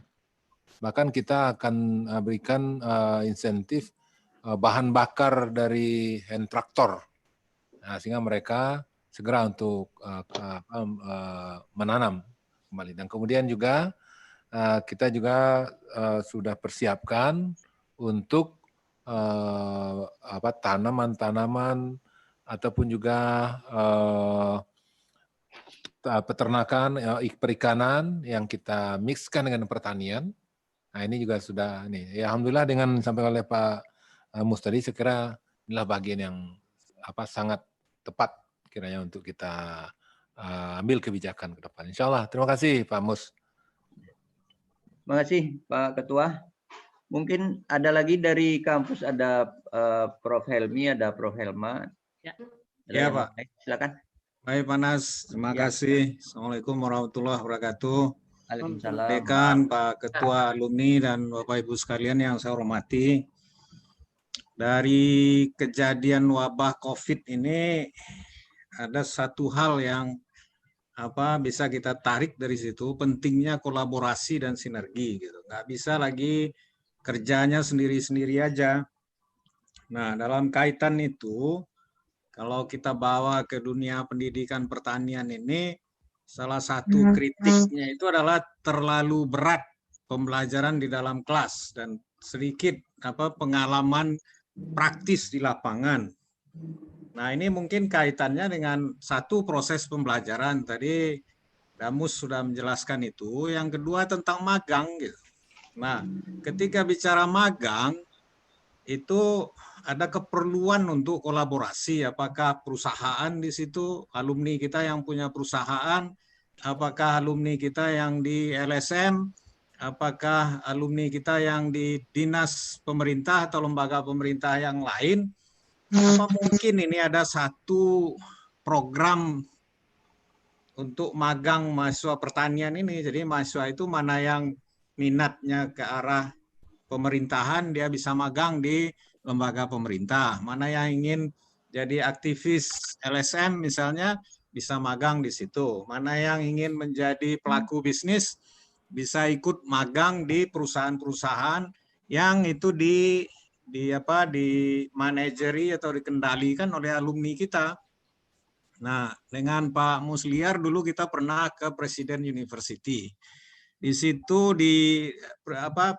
Bahkan kita akan berikan insentif bahan bakar dari hand traktor, sehingga mereka segera untuk menanam kembali. Dan kemudian juga kita juga sudah persiapkan untuk tanaman-tanaman ataupun juga peternakan, perikanan yang kita mixkan dengan pertanian. Nah, ini juga sudah ya, alhamdulillah dengan disampaikan oleh Pak Mus tadi, saya kira inilah bagian yang sangat tepat kiranya untuk kita ambil kebijakan ke depan. Insya Allah. Terima kasih Pak Mus. Terima kasih Pak Ketua. Mungkin ada lagi dari kampus, ada Prof. Helmi, ada Prof. Helma. Ya Pak. Silakan. Baik Panas, terima kasih. Assalamualaikum warahmatullahi wabarakatuh. Waalaikumsalam. Dekan, Pak Ketua Alumni, dan Bapak Ibu sekalian yang saya hormati. Dari kejadian wabah COVID ini ada satu hal yang bisa kita tarik dari situ, pentingnya kolaborasi dan sinergi gitu. Nggak bisa lagi kerjanya sendiri-sendiri aja. Nah, dalam kaitan itu, kalau kita bawa ke dunia pendidikan pertanian ini, salah satu kritiknya itu adalah terlalu berat pembelajaran di dalam kelas dan sedikit pengalaman praktis di lapangan. Nah, ini mungkin kaitannya dengan satu proses pembelajaran. Tadi Damus sudah menjelaskan itu. Yang kedua tentang magang gitu. Nah, ketika bicara magang itu ada keperluan untuk kolaborasi. Apakah perusahaan di situ, alumni kita yang punya perusahaan, apakah alumni kita yang di LSM, apakah alumni kita yang di dinas pemerintah atau lembaga pemerintah yang lain, apa mungkin ini ada satu program untuk magang mahasiswa pertanian ini. Jadi mahasiswa itu mana yang minatnya ke arah pemerintahan, dia bisa magang di lembaga pemerintah. Mana yang ingin jadi aktivis LSM misalnya, bisa magang di situ. Mana yang ingin menjadi pelaku bisnis, bisa ikut magang di perusahaan-perusahaan yang itu di manajeri atau dikendalikan oleh alumni kita. Nah, dengan Pak Musliar dulu kita pernah ke Presiden University. Di situ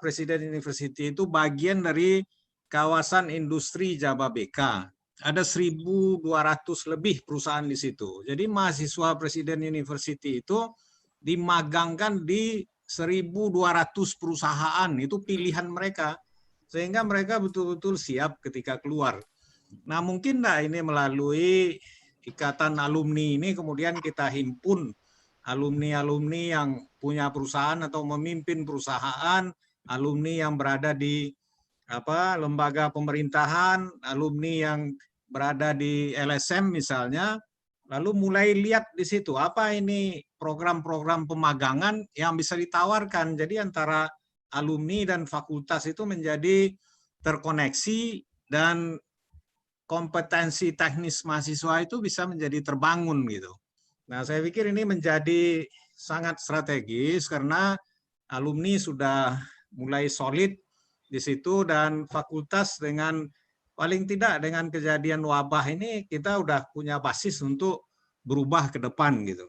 Presiden University itu bagian dari kawasan industri Jababeka. Ada 1.200 lebih perusahaan di situ. Jadi mahasiswa Presiden University itu dimagangkan di 1.200 perusahaan. Itu pilihan mereka. Sehingga mereka betul-betul siap ketika keluar. Nah, mungkin ini melalui ikatan alumni ini kemudian kita himpun alumni-alumni yang punya perusahaan atau memimpin perusahaan, alumni yang berada di lembaga pemerintahan, alumni yang berada di LSM misalnya, lalu mulai lihat di situ apa ini program-program pemagangan yang bisa ditawarkan. Jadi antara alumni dan fakultas itu menjadi terkoneksi dan kompetensi teknis mahasiswa itu bisa menjadi terbangun gitu. Nah, saya pikir ini menjadi sangat strategis karena alumni sudah mulai solid di situ dan fakultas dengan paling tidak dengan kejadian wabah ini kita udah punya basis untuk berubah ke depan gitu.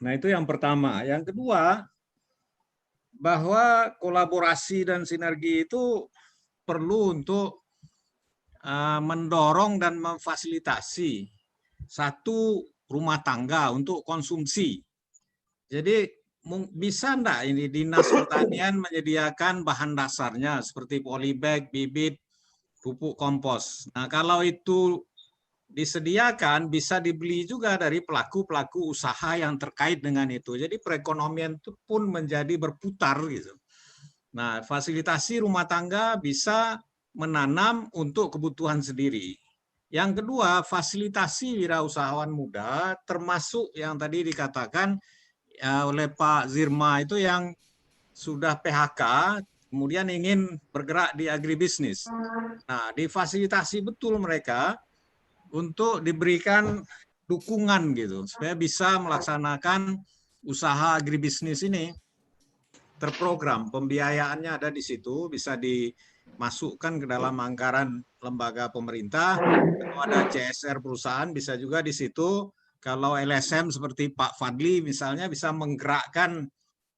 Nah, itu yang pertama. Yang kedua, bahwa kolaborasi dan sinergi itu perlu untuk mendorong dan memfasilitasi satu rumah tangga untuk konsumsi. Jadi bisa enggak ini Dinas Pertanian menyediakan bahan dasarnya seperti polybag, bibit, pupuk kompos. Nah, kalau itu disediakan bisa dibeli juga dari pelaku-pelaku usaha yang terkait dengan itu. Jadi perekonomian itu pun menjadi berputar gitu. Nah, fasilitasi rumah tangga bisa menanam untuk kebutuhan sendiri. Yang kedua, fasilitasi wirausahawan muda, termasuk yang tadi dikatakan oleh Pak Zirma itu yang sudah PHK, kemudian ingin bergerak di agribisnis. Nah, difasilitasi betul mereka untuk diberikan dukungan gitu, supaya bisa melaksanakan usaha agribisnis ini. Terprogram, pembiayaannya ada di situ, bisa dimasukkan ke dalam anggaran lembaga pemerintah. Kalau ada CSR perusahaan bisa juga di situ. Kalau LSM seperti Pak Fadli misalnya bisa menggerakkan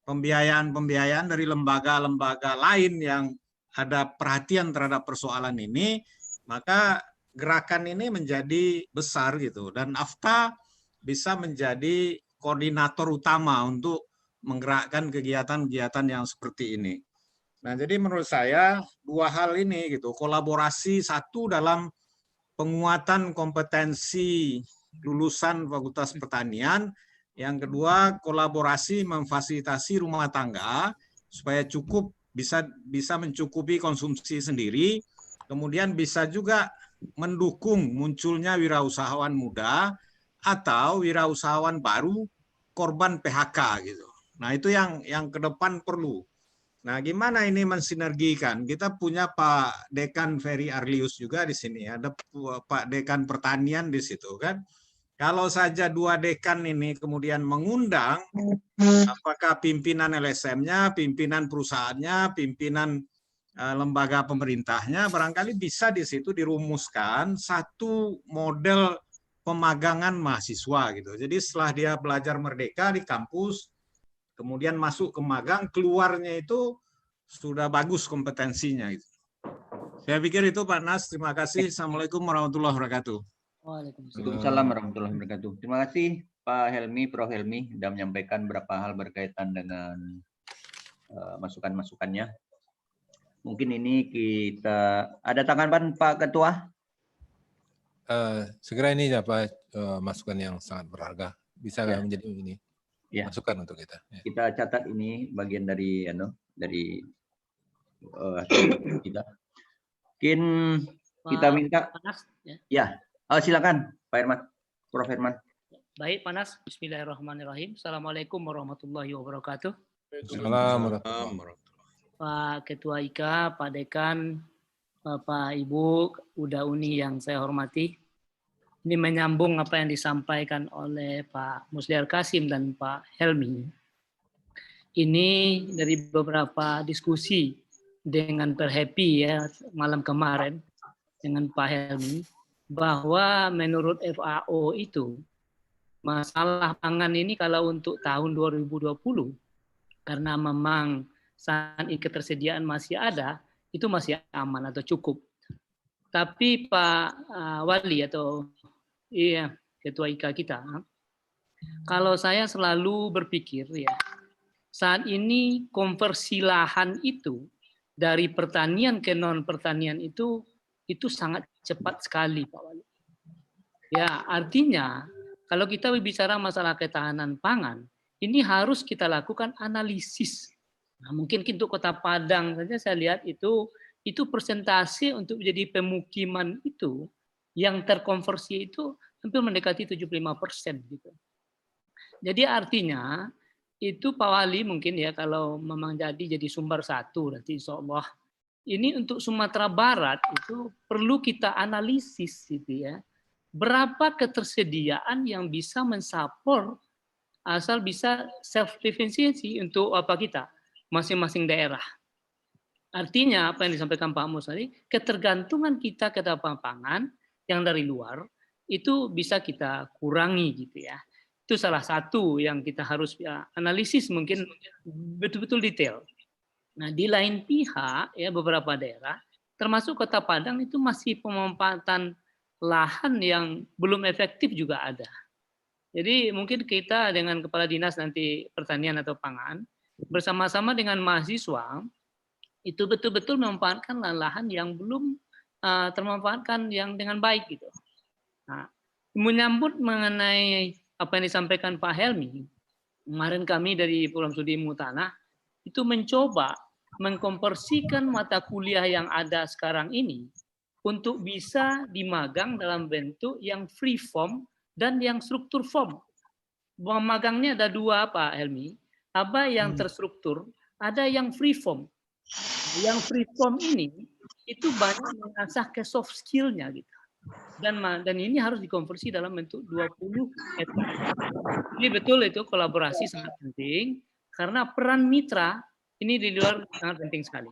pembiayaan-pembiayaan dari lembaga-lembaga lain yang ada perhatian terhadap persoalan ini, maka gerakan ini menjadi besar gitu. Dan AFTA bisa menjadi koordinator utama untuk menggerakkan kegiatan-kegiatan yang seperti ini. Nah, jadi menurut saya dua hal ini gitu, kolaborasi satu dalam penguatan kompetensi lulusan Fakultas Pertanian, yang kedua kolaborasi memfasilitasi rumah tangga supaya cukup bisa mencukupi konsumsi sendiri, kemudian bisa juga mendukung munculnya wirausahawan muda atau wirausahawan baru korban PHK gitu. Nah, itu yang ke depan perlu. Nah, gimana ini mensinergikan? Kita punya Pak Dekan Ferry Arlius juga di sini, ada Pak Dekan Pertanian di situ kan. Kalau saja dua dekan ini kemudian mengundang, apakah pimpinan LSM-nya, pimpinan perusahaannya, pimpinan lembaga pemerintahnya, barangkali bisa di situ dirumuskan satu model pemagangan mahasiswa gitu. Jadi setelah dia belajar merdeka di kampus, kemudian masuk ke magang, keluarnya itu sudah bagus kompetensinya. Gitu. Saya pikir itu Pak Nas. Terima kasih. Assalamualaikum warahmatullahi wabarakatuh. Waalaikumsalam warahmatullahi wabarakatuh. Terima kasih Pak Helmi, Prof. Helmi sudah menyampaikan beberapa hal berkaitan dengan masukan-masukannya. Mungkin ini kita ada tanggapan Pak Ketua? Segera ini apa masukan yang sangat berharga bisa Ya. menjadi ini Ya. masukan untuk kita. Ya. Kita catat ini bagian dari kita. Mungkin kita minta. Panas, ya. Ya. Silakan Pak Herman, Prof. Herman. Baik, Panas. Bismillahirrahmanirrahim. Assalamualaikum warahmatullahi wabarakatuh. Assalamualaikum. Pak Ketua IKA, Pak Dekan, Bapak Ibu, Uda Uni yang saya hormati. Ini menyambung apa yang disampaikan oleh Pak Musliar Kasim dan Pak Helmi. Ini dari beberapa diskusi dengan Perhappy ya malam kemarin dengan Pak Helmi, bahwa menurut FAO itu masalah pangan ini kalau untuk tahun 2020 karena memang saat ini ketersediaan masih ada, itu masih aman atau cukup. Tapi Pak Wali atau Ketua IKA kita, kalau saya selalu berpikir ya, saat ini konversi lahan itu dari pertanian ke non pertanian itu sangat cepat sekali Pak Wali. Ya, artinya kalau kita bicara masalah ketahanan pangan, ini harus kita lakukan analisis. Nah, mungkin untuk Kota Padang saja saya lihat itu persentase untuk menjadi pemukiman itu yang terkonversi itu hampir mendekati 75% gitu. Jadi artinya itu Pak Wali mungkin ya kalau memang jadi sumber satu nanti insya Allah. Ini untuk Sumatera Barat itu perlu kita analisis gitu ya. Berapa ketersediaan yang bisa mensupport asal bisa self-sufficiency untuk apa kita masing-masing daerah. Artinya apa yang disampaikan Pak Mus tadi, ketergantungan kita ke pangan yang dari luar itu bisa kita kurangi gitu ya. Itu salah satu yang kita harus analisis mungkin betul-betul detail. Nah, di lain pihak ya beberapa daerah termasuk Kota Padang itu masih pemanfaatan lahan yang belum efektif juga ada. Jadi mungkin kita dengan kepala dinas nanti pertanian atau pangan bersama-sama dengan mahasiswa itu betul-betul memanfaatkan lahan yang belum termanfaatkan yang dengan baik gitu. Nah, menyambut mengenai apa yang disampaikan Pak Helmi, kemarin kami dari program studi ilmu tanah itu mencoba mengkonversikan mata kuliah yang ada sekarang ini untuk bisa dimagang dalam bentuk yang free form dan yang struktur form. Magangnya ada dua, Pak Helmi. Ada yang terstruktur, ada yang free form. Yang free form ini itu banyak mengasah ke soft skill-nya gitu. Dan ini harus dikonversi dalam bentuk 20 SKS. Jadi betul itu kolaborasi sangat penting karena peran mitra ini di luar sangat penting sekali.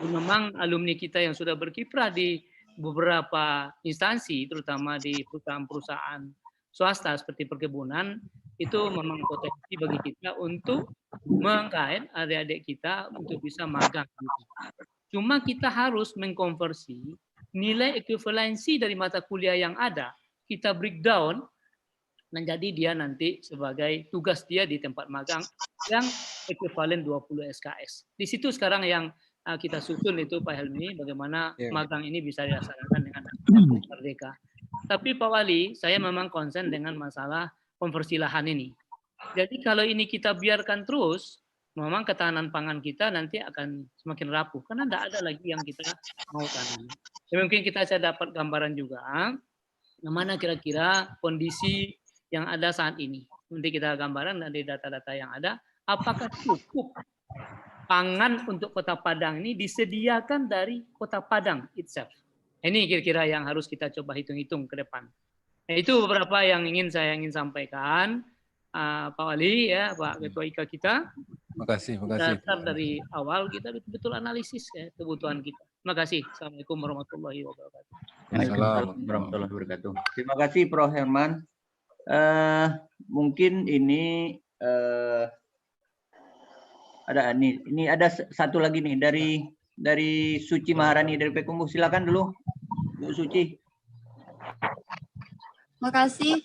Memang alumni kita yang sudah berkiprah di beberapa instansi, terutama di perusahaan-perusahaan swasta seperti perkebunan, itu memang potensi bagi kita untuk menggait adik-adik kita untuk bisa magang. Cuma kita harus mengkonversi nilai ekuivalensi dari mata kuliah yang ada, kita breakdown menjadi dia nanti sebagai tugas dia di tempat magang yang ekuivalen 20 SKS. Di situ sekarang yang kita susun itu Pak Helmi, bagaimana magang ini bisa dilaksanakan dengan merdeka. Tapi Pak Wali, saya memang konsen dengan masalah konversi lahan ini. Jadi kalau ini kita biarkan terus, memang ketahanan pangan kita nanti akan semakin rapuh, karena tidak ada lagi yang kita mau tanam. Ya, mungkin saya dapat gambaran juga, mana kira-kira kondisi yang ada saat ini. Nanti kita gambaran dari data-data yang ada, apakah cukup pangan untuk Kota Padang ini disediakan dari Kota Padang itself. Ini kira-kira yang harus kita coba hitung-hitung ke depan. Nah, itu beberapa yang saya ingin sampaikan, Pak Wali, ya, Pak Ketua IKA kita. Terima kasih. Dasar dari awal kita betul-betul analisis ya, kebutuhan kita. Terima kasih. Assalamualaikum warahmatullahi wabarakatuh. Waalaikumsalam warahmatullahi wabarakatuh. Terima kasih Prof. Herman. Mungkin ini ini ada satu lagi nih dari Suci Maharani dari Pekumbu. Silakan dulu, Bu Suci. Makasih,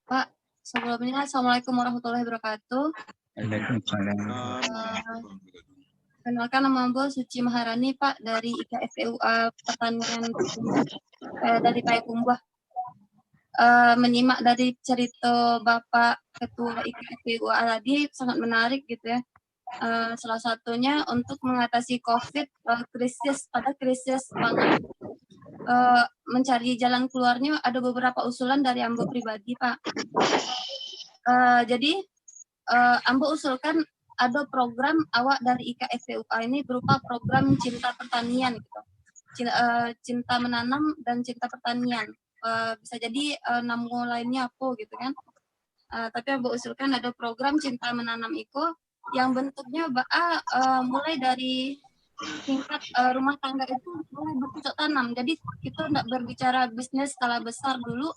Pak. Sebelumnya, Assalamualaikum warahmatullahi wabarakatuh. Kenalkan, nama Bu Suci Maharani, Pak, dari IKFPUA Pertanian dari Payakumbuh. Menyimak dari cerita Bapak Ketua IKFPUA tadi sangat menarik gitu ya. Salah satunya untuk mengatasi COVID, krisis pangan. Mencari jalan keluarnya ada beberapa usulan dari Ambo pribadi, Pak. Jadi Ambo usulkan ada program awak dari IKFPUA ini berupa program cinta pertanian gitu. Cinta menanam dan cinta pertanian. Bisa jadi nama lainnya apa gitu kan. Tapi Ambo usulkan ada program cinta menanam itu yang bentuknya mulai dari tingkat rumah tangga itu mulai bercocok tanam. Jadi kita tidak berbicara bisnis skala besar dulu,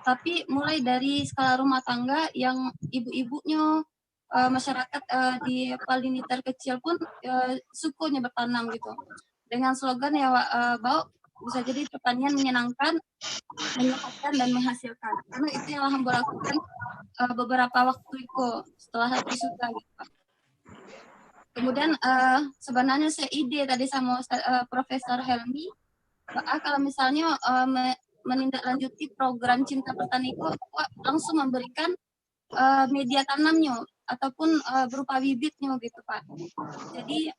tapi mulai dari skala rumah tangga yang ibu-ibunya masyarakat di paling terkecil pun sukunya bertanam gitu. Dengan slogan ya bahwa bisa jadi pertanian menyenangkan, menyehatkan dan menghasilkan. Karena itu yang Hamba lakukan beberapa waktu itu setelah wisuda gitu. Kemudian sebenarnya saya ide tadi sama Profesor Helmi, kalau misalnya menindaklanjuti program Cinta Petani itu langsung memberikan media tanamnya ataupun berupa bibitnya gitu Pak. Jadi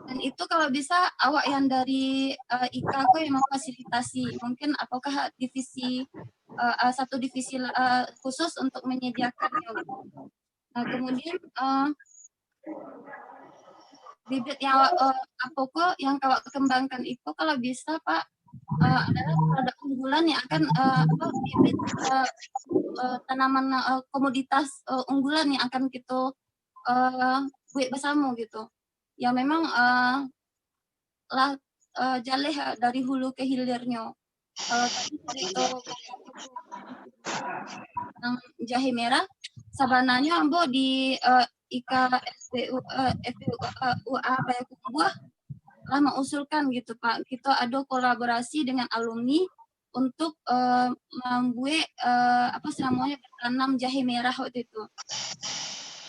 dan itu kalau bisa awak yang dari IKA yang memfasilitasi, mungkin apakah divisi satu divisi khusus untuk menyediakannya. Nah kemudian bibit yang apoko yang kau kembangkan itu kalau bisa Pak adalah produk unggulan yang akan bibit tanaman komoditas unggulan yang akan kita buat bersama gitu. Ya memang jaleh dari hulu ke hilirnya. Kalau tadi itu jahe merah, sebenarnya Ambo di FPUA Payakumbuh lah mengusulkan gitu Pak. Kita ada kolaborasi dengan alumni untuk membuat bertanam jahe merah waktu itu.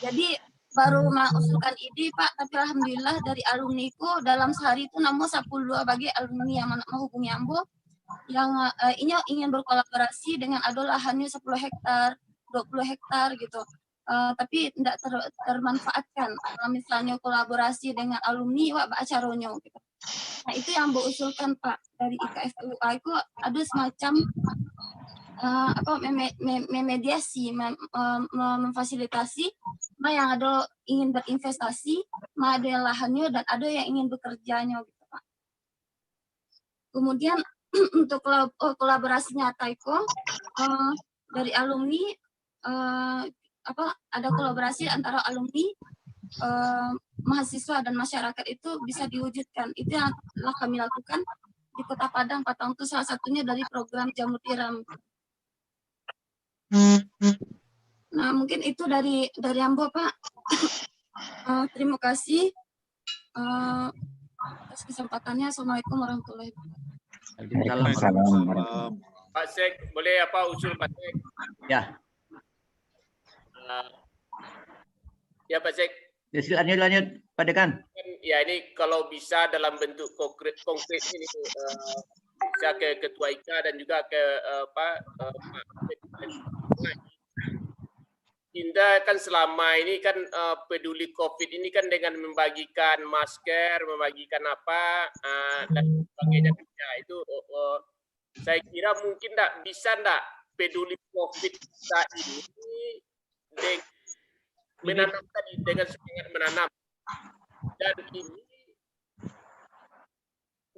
Jadi baru mengusulkan ide Pak, tapi alhamdulillah dari alumniku dalam sehari itu namun 10 bagi alumni yang menghubungi Ambo ini ingin berkolaborasi dengan ada lahannya 10 hektar, 20 hektar gitu. Tapi tidak termanfaatkan. Kalau misalnya kolaborasi dengan alumni, wak acaranya gitu. Nah itu yang usulkan Pak dari IKFUA itu ada semacam memediasi, memfasilitasi, yang ada ingin berinvestasi, ada yang lahannya dan ada yang ingin bekerjanya gitu Pak. Kemudian untuk kolaborasinya Taiko dari alumni ada kolaborasi antara alumni, mahasiswa dan masyarakat itu bisa diwujudkan. Itu yang telah kami lakukan di Kota Padang, Patang itu salah satunya dari program Jamur Tiram. Nah mungkin itu dari Ambo Pak. Terima kasih atas kesempatannya. Assalamualaikum warahmatullahi wabarakatuh. Pak Sek, boleh usul Pak Sek? Ya. Ya Pak Sek. Ya, lanjut Pak Dekan. Ya ini kalau bisa dalam bentuk konkret ini bisa ke Ketua IKA dan juga ke Pak Indah kan selama ini kan peduli COVID ini kan dengan membagikan masker, membagikan dan sebagainya. Ya, itu saya kira mungkin bisa peduli COVID kita ini menanam tadi dengan semangat menanam, dan ini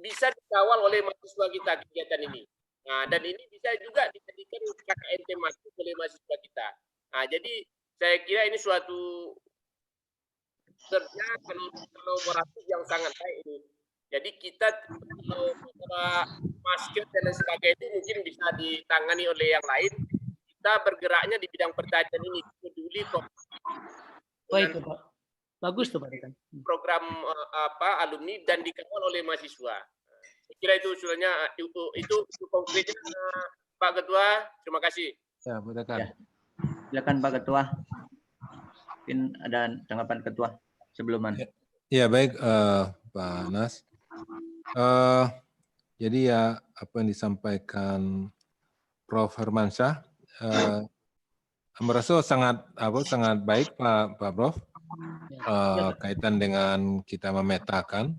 bisa dikawal oleh mahasiswa kita kegiatan ini. Nah, dan ini bisa juga dijadikan KKN tematik oleh mahasiswa kita. Nah, jadi saya kira ini suatu kerja kolaboratif yang sangat baik ini. Jadi kita kalau masker dan sebagainya itu mungkin bisa ditangani oleh yang lain. Kita bergeraknya di bidang pertanian ini, peduli kok. Baik, Pak. Bagus tuh Pak Dekan. Program alumni dan dikawal oleh mahasiswa. Saya kira itu usulannya, itu konkretnya Pak Ketua. Terima kasih. Ya, Pak Dekan. Ya. Silakan Pak Ketua. Mungkin ada tanggapan Ketua sebelum Ya baik Pak Nas. Jadi ya apa yang disampaikan Prof. Hermansyah merasa sangat baik Pak Prof. Kaitan dengan kita memetakan,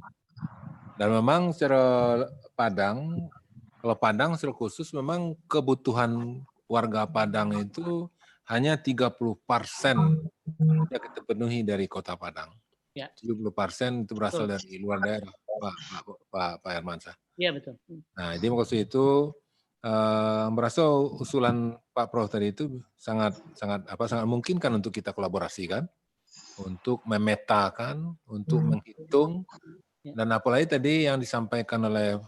dan memang secara Padang, kalau Padang secara khusus memang kebutuhan warga Padang itu hanya 30% yang kita penuhi dari Kota Padang. Ya. 70% itu berasal dari luar daerah, Pak Hermansyah. Iya betul. Nah, jadi maksud itu merasa usulan Pak Prof tadi itu sangat memungkinkan untuk kita kolaborasikan, untuk memetakan, untuk menghitung, dan apalagi tadi yang disampaikan oleh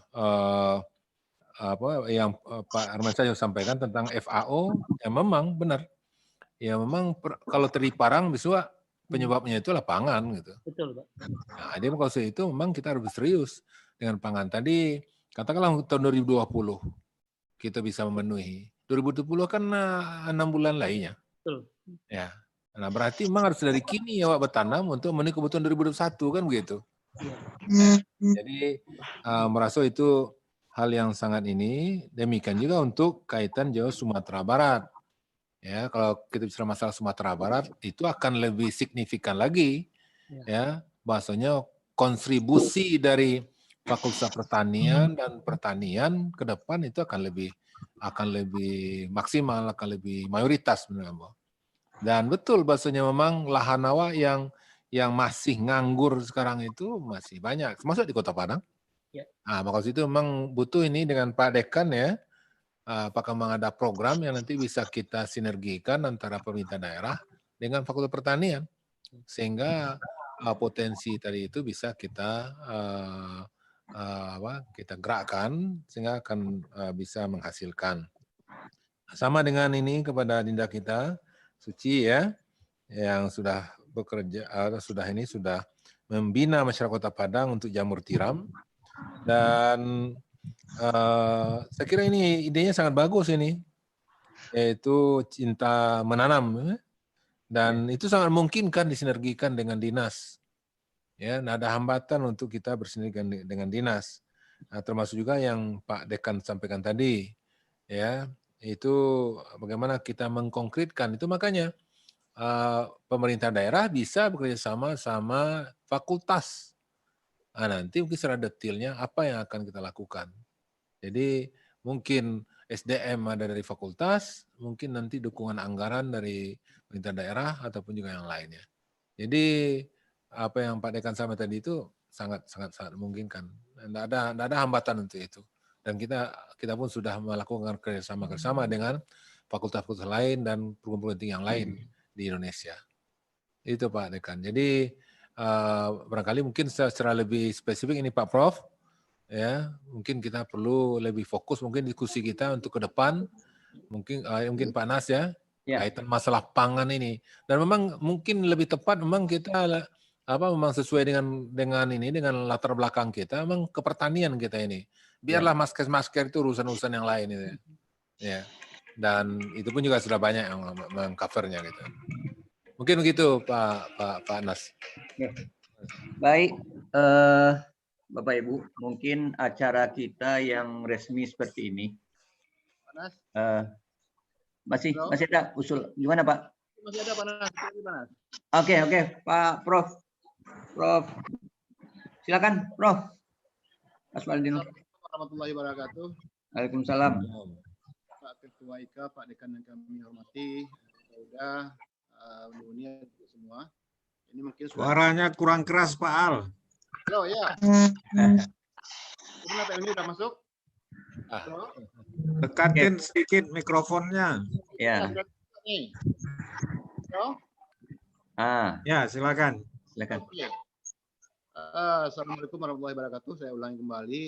yang Pak Hermansyah sampaikan tentang FAO, yang memang benar. Ya memang kalau terjadi parang biasanya penyebabnya itu pangan gitu. Betul, Pak. Nah, jadi maksud itu memang kita harus serius dengan pangan. Tadi katakanlah tahun 2020 kita bisa memenuhi. 2020 kan 6 bulan lainnya. Betul. Ya. Nah, berarti memang harus dari kini ya bertanam untuk memenuhi kebutuhan 2021 kan begitu. Ya. Jadi merasa itu hal yang sangat ini. Demikian juga untuk kaitan Jawa Sumatera Barat. Ya, kalau kita bicara masalah Sumatera Barat itu akan lebih signifikan lagi, ya, bahasanya kontribusi dari Fakultas Pertanian dan Pertanian ke depan itu akan lebih maksimal, akan lebih mayoritas sebenarnya. Dan betul bahasanya memang lahan awak yang masih nganggur sekarang itu masih banyak, termasuk di Kota Padang. Ya. Nah, maksud itu memang butuh ini dengan Pak Dekan ya. Apakah memang ada program yang nanti bisa kita sinergikan antara pemerintah daerah dengan Fakultas Pertanian, sehingga potensi tadi itu bisa kita kita gerakkan sehingga akan bisa menghasilkan. Sama dengan ini kepada Dinda kita Suci ya, yang sudah bekerja sudah membina masyarakat Kota Padang untuk jamur tiram, dan saya kira ini idenya sangat bagus ini, yaitu cinta menanam, dan itu sangat mungkin kan disinergikan dengan dinas. Ya, nah ada hambatan untuk kita bersinergi dengan dinas. Nah, termasuk juga yang Pak Dekan sampaikan tadi, ya, itu bagaimana kita mengkonkretkan itu. Makanya pemerintah daerah bisa bekerja sama sama fakultas. Nah, nanti mungkin secara detailnya apa yang akan kita lakukan. Jadi mungkin SDM ada dari fakultas, mungkin nanti dukungan anggaran dari pemerintah daerah ataupun juga yang lainnya. Jadi apa yang Pak Dekan sama tadi itu sangat memungkinkan. Tidak ada hambatan untuk itu. Dan kita pun sudah melakukan kerjasama dengan fakultas-fakultas lain dan perguruan tinggi yang lain di Indonesia. Itu Pak Dekan. Jadi barangkali mungkin secara lebih spesifik ini Pak Prof, ya mungkin kita perlu lebih fokus mungkin diskusi kita untuk ke depan. Mungkin Pak Nas ya, kaitan masalah pangan ini. Dan memang mungkin lebih tepat memang kita memang sesuai dengan latar belakang kita, memang ke pertanian kita ini. Biarlah masker itu urusan-urusan yang lain itu. Ya. Dan itu pun juga sudah banyak yang mengcovernya gitu. Mungkin begitu Pak Nas. Baik, Bapak Ibu, mungkin acara kita yang resmi seperti ini. Masih ada usul gimana Pak? Masih ada Panas. Oke, Pak Prof, silakan Prof. Aswaldino. Assalamualaikum warahmatullahi wabarakatuh. Waalaikumsalam. Pak Ketua IKA, Pak Dekan yang kami hormati, Uda, Unia semua. Ini mungkin suaranya kurang keras Pak Al. Halo ya. Kenapa ini udah masuk? Dekatin sedikit mikrofonnya. Ya. Ya, silakan. Assalamualaikum warahmatullahi wabarakatuh. Saya ulangi kembali.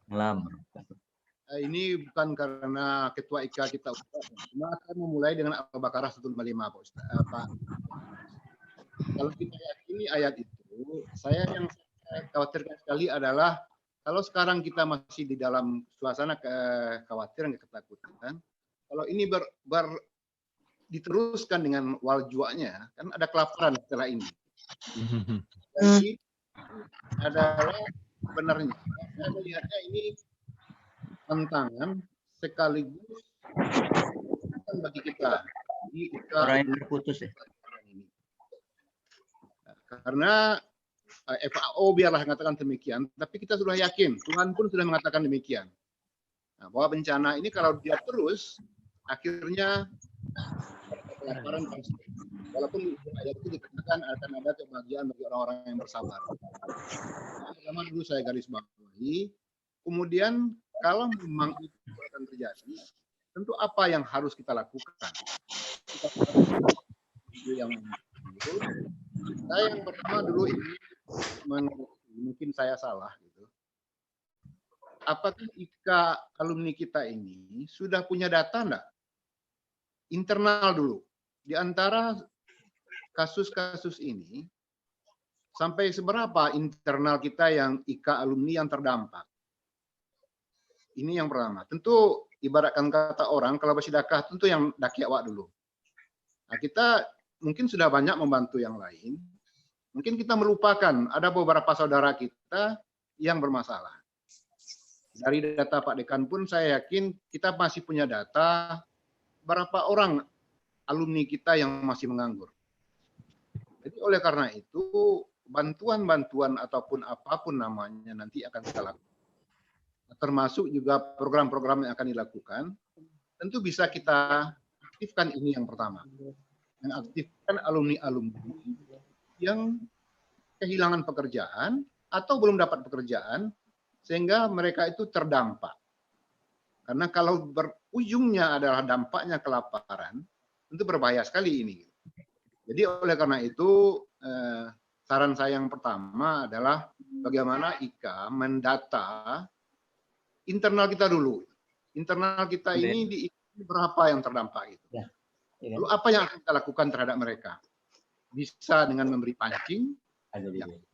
Malam. Ini bukan karena Ketua IKA kita cuma akan memulai dengan Al-Baqarah 155 Pak. Kalau kita yakini ayat itu, saya khawatirkan sekali adalah kalau sekarang kita masih di dalam suasana kekhawatiran, ketakutan, kalau ini diteruskan dengan waljuanya, kan ada kelaparan setelah ini. Jadi adalah benarnya, saya melihatnya ini tantangan sekaligus bagi kita. Orang yang terputus ya. Karena FAO biarlah mengatakan demikian, tapi kita sudah yakin, Tuhan pun sudah mengatakan demikian. Nah, bahwa bencana ini kalau dia terus, akhirnya kelaparan pasti. Walaupun ayat itu dikatakan akan ada kebahagiaan bagi orang-orang yang bersabar. Pertama dulu saya garis bawahi, kemudian kalau memang itu akan terjadi, tentu apa yang harus kita lakukan? Saya yang pertama dulu ini mungkin saya salah gitu. Apakah IKA alumni kita ini sudah punya data enggak? Internal dulu. Di antara kasus-kasus ini sampai seberapa internal kita yang IKA alumni yang terdampak? Ini yang pertama. Tentu ibaratkan kata orang kalau bersedekah tentu yang daki awak dulu. Nah, kita mungkin sudah banyak membantu yang lain. Mungkin kita melupakan ada beberapa saudara kita yang bermasalah. Dari data Pak Dekan pun saya yakin kita masih punya data berapa orang alumni kita yang masih menganggur. Jadi oleh karena itu bantuan-bantuan ataupun apapun namanya nanti akan kita lakukan. Termasuk juga program-program yang akan dilakukan, tentu bisa kita aktifkan ini yang pertama. Yang aktifkan alumni-alumni yang kehilangan pekerjaan atau belum dapat pekerjaan, sehingga mereka itu terdampak. Karena kalau berujungnya adalah dampaknya kelaparan, tentu berbahaya sekali ini. Jadi oleh karena itu, saran saya yang pertama adalah bagaimana IKA mendata internal kita dulu. Internal kita ini di berapa yang terdampak itu. Lalu apa yang akan kita lakukan terhadap mereka? Bisa dengan memberi pancing.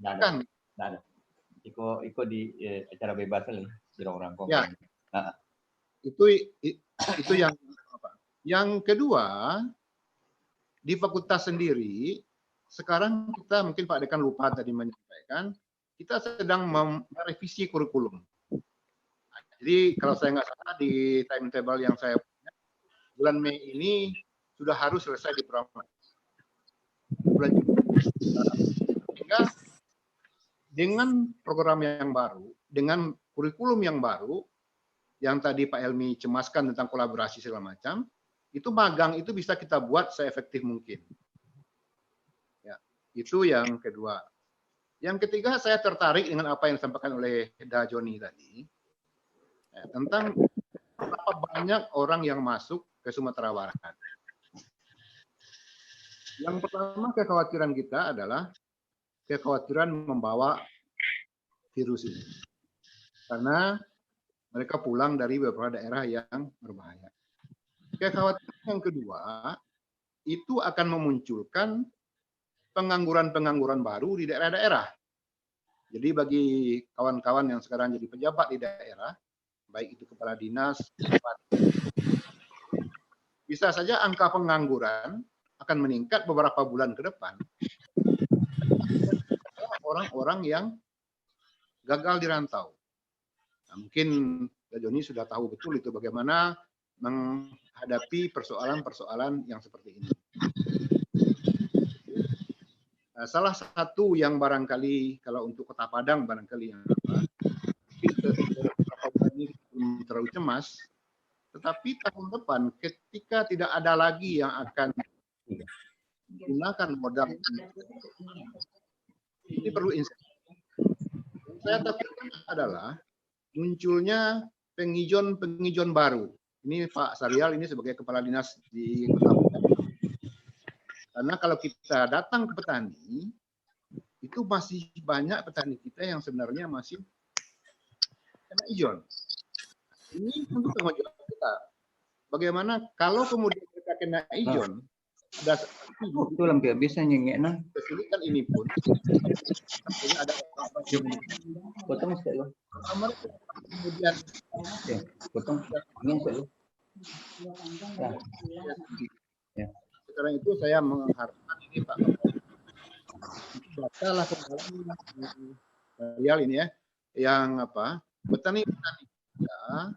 Kan? Ikut di acara bebas di orang ya. Itu yang apa? Yang kedua, di fakultas sendiri sekarang kita mungkin Pak Dekan lupa tadi menyampaikan, kita sedang merevisi kurikulum. Jadi kalau saya nggak salah di timetable yang saya punya, bulan Mei ini sudah harus selesai di program. Sehingga dengan program yang baru, dengan kurikulum yang baru, yang tadi Pak Helmi cemaskan tentang kolaborasi segala macam, itu magang itu bisa kita buat seefektif mungkin. Ya, itu yang kedua. Yang ketiga, saya tertarik dengan apa yang disampaikan oleh Da Joni tadi, ya, tentang berapa banyak orang yang masuk ke Sumatera Barat. Yang pertama kekhawatiran kita adalah kekhawatiran membawa virus ini. Karena mereka pulang dari beberapa daerah yang berbahaya. Kekhawatiran yang kedua, itu akan memunculkan pengangguran-pengangguran baru di daerah-daerah. Jadi bagi kawan-kawan yang sekarang jadi pejabat di daerah, baik itu kepala dinas, bisa saja angka pengangguran akan meningkat beberapa bulan ke depan. Orang-orang yang gagal di rantau. Nah, mungkin Pak Joni sudah tahu betul itu bagaimana menghadapi persoalan-persoalan yang seperti ini. Nah, salah satu yang barangkali kalau untuk Kota Padang barangkali yang ini terlalu cemas, tetapi tahun depan ketika tidak ada lagi yang akan gunakan modal ini perlu insentif. Saya takutkan adalah munculnya penghijauan baru. Ini Pak Saryal ini sebagai kepala dinas di Kota Padang. Karena kalau kita datang ke petani, itu masih banyak petani kita yang sebenarnya masih kena ijon. Ini untuk tanggung jawab kita. Bagaimana kalau kemudian mereka kena ijon, itu hampir bisa nyengek nah. Kesulitan ini pun ada potong sekali. Kemudian potong ingin sekali. Ya. Sekarang itu saya mengharapkan ini Pak bacalah kembali real ini ya, yang apa petani-petani kita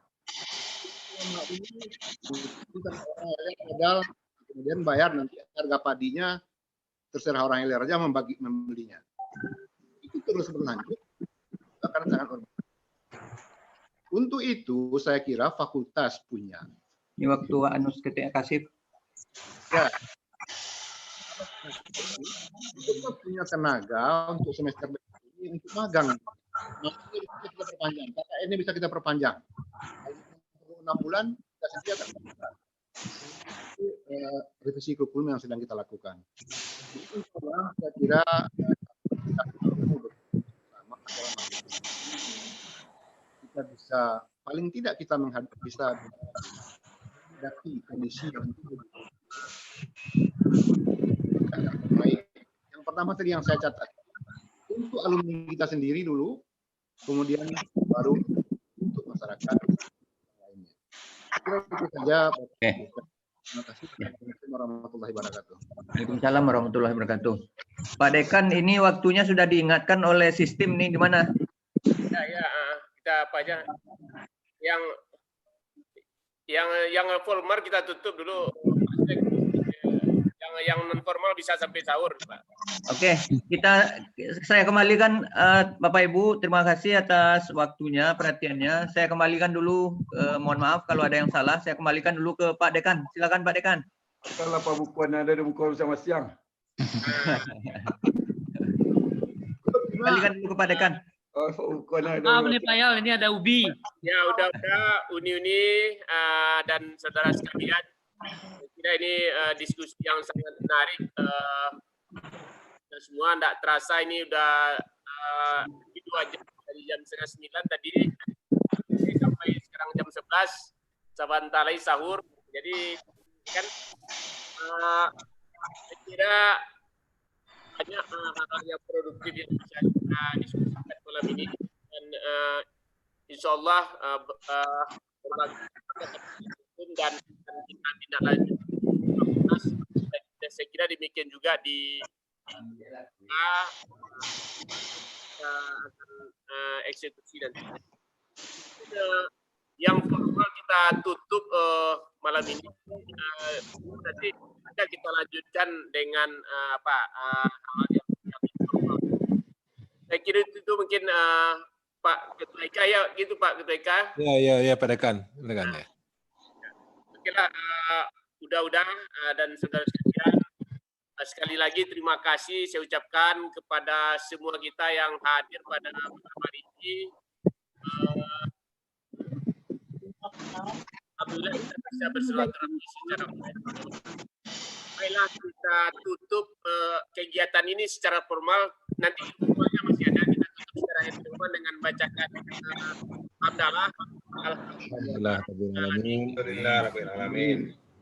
modal kemudian bayar nanti harga padinya terserah orang hilir aja membelinya. Itu terus berlanjut akan sangat bermanfaat. Untuk itu saya kira fakultas punya. Ini waktu Anus ketika kasih. Ya. Kita punya tenaga untuk semester ini untuk magang. Ini bisa kita perpanjang. Ini bisa kita perpanjang. 6 bulan kita sediakan. Revisi kurikulum yang sedang kita lakukan. Itu saya kira kita bisa paling tidak kita bisa menghadapi kondisi yang baik. Yang pertama tadi yang saya catat untuk alumni kita sendiri dulu, kemudian baru untuk masyarakat lainnya. Kira itu saja. Oke. Terima kasih. Assalamualaikum warahmatullahi wabarakatuh. Waalaikumsalam warahmatullahi wabarakatuh. Pak Dekan, ini waktunya sudah diingatkan oleh sistem nih gimana? Ya, kita apa aja? Yang formal kita tutup dulu. Yang non formal bisa sampai sahur, Pak. Oke, saya kembalikan Bapak Ibu, terima kasih atas waktunya, perhatiannya. Saya kembalikan dulu, mohon maaf kalau ada yang salah, saya kembalikan dulu ke Pak Dekan. Silakan Pak Dekan. Kalau Pak Bukuan ada buku sama siang. Kembalikan dulu ke Pak Dekan. Maaf nih Pak Yal, ini ada Ubi. Ya udah Uni dan saudara sekalian. Saya kira ini diskusi yang sangat menarik. Dan semua tidak terasa ini udah 2 jam dari jam 8:30 tadi sampai sekarang jam 11 sabantalai sahur. Jadi kan saya kira banyak hal-hal yang produktif yang bisa kita diskusikan malam ini dan insya Allah berbagai dan kita tindak lanjut. Saya kira demikian juga di kita akan eksekusi nanti. Yang formal kita tutup malam ini. Nanti kita lanjutkan dengan hal yang informal. Saya kira itu mungkin Pak Ketua Ika ya, gitu Pak Ketua Ika. Ya Pak Dekan, ya. Okelah, udah dan saudara sekalian, sekali lagi terima kasih saya ucapkan kepada semua kita yang hadir pada malam hari ini. Alhamdulillah kita bisa bersilaturahmi secara online. Baiklah, kita tutup kegiatan ini secara formal. Nanti informalnya masih ada, kita tutup secara informal dengan bacakan hamdalah. Alhamdulillah.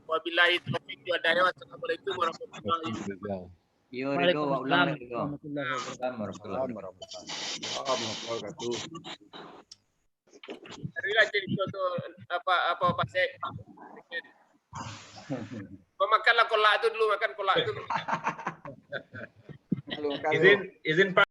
Wabillahi taufiq wal hidayah. Wassalamualaikum warahmatullahi wabarakatuh. Waalaikumsalam warahmatullahi wabarakatuh. Carilah jadi contoh apa Pak Sek. Makanlah kolak itu dulu, makan kolak itu. Izin Pak.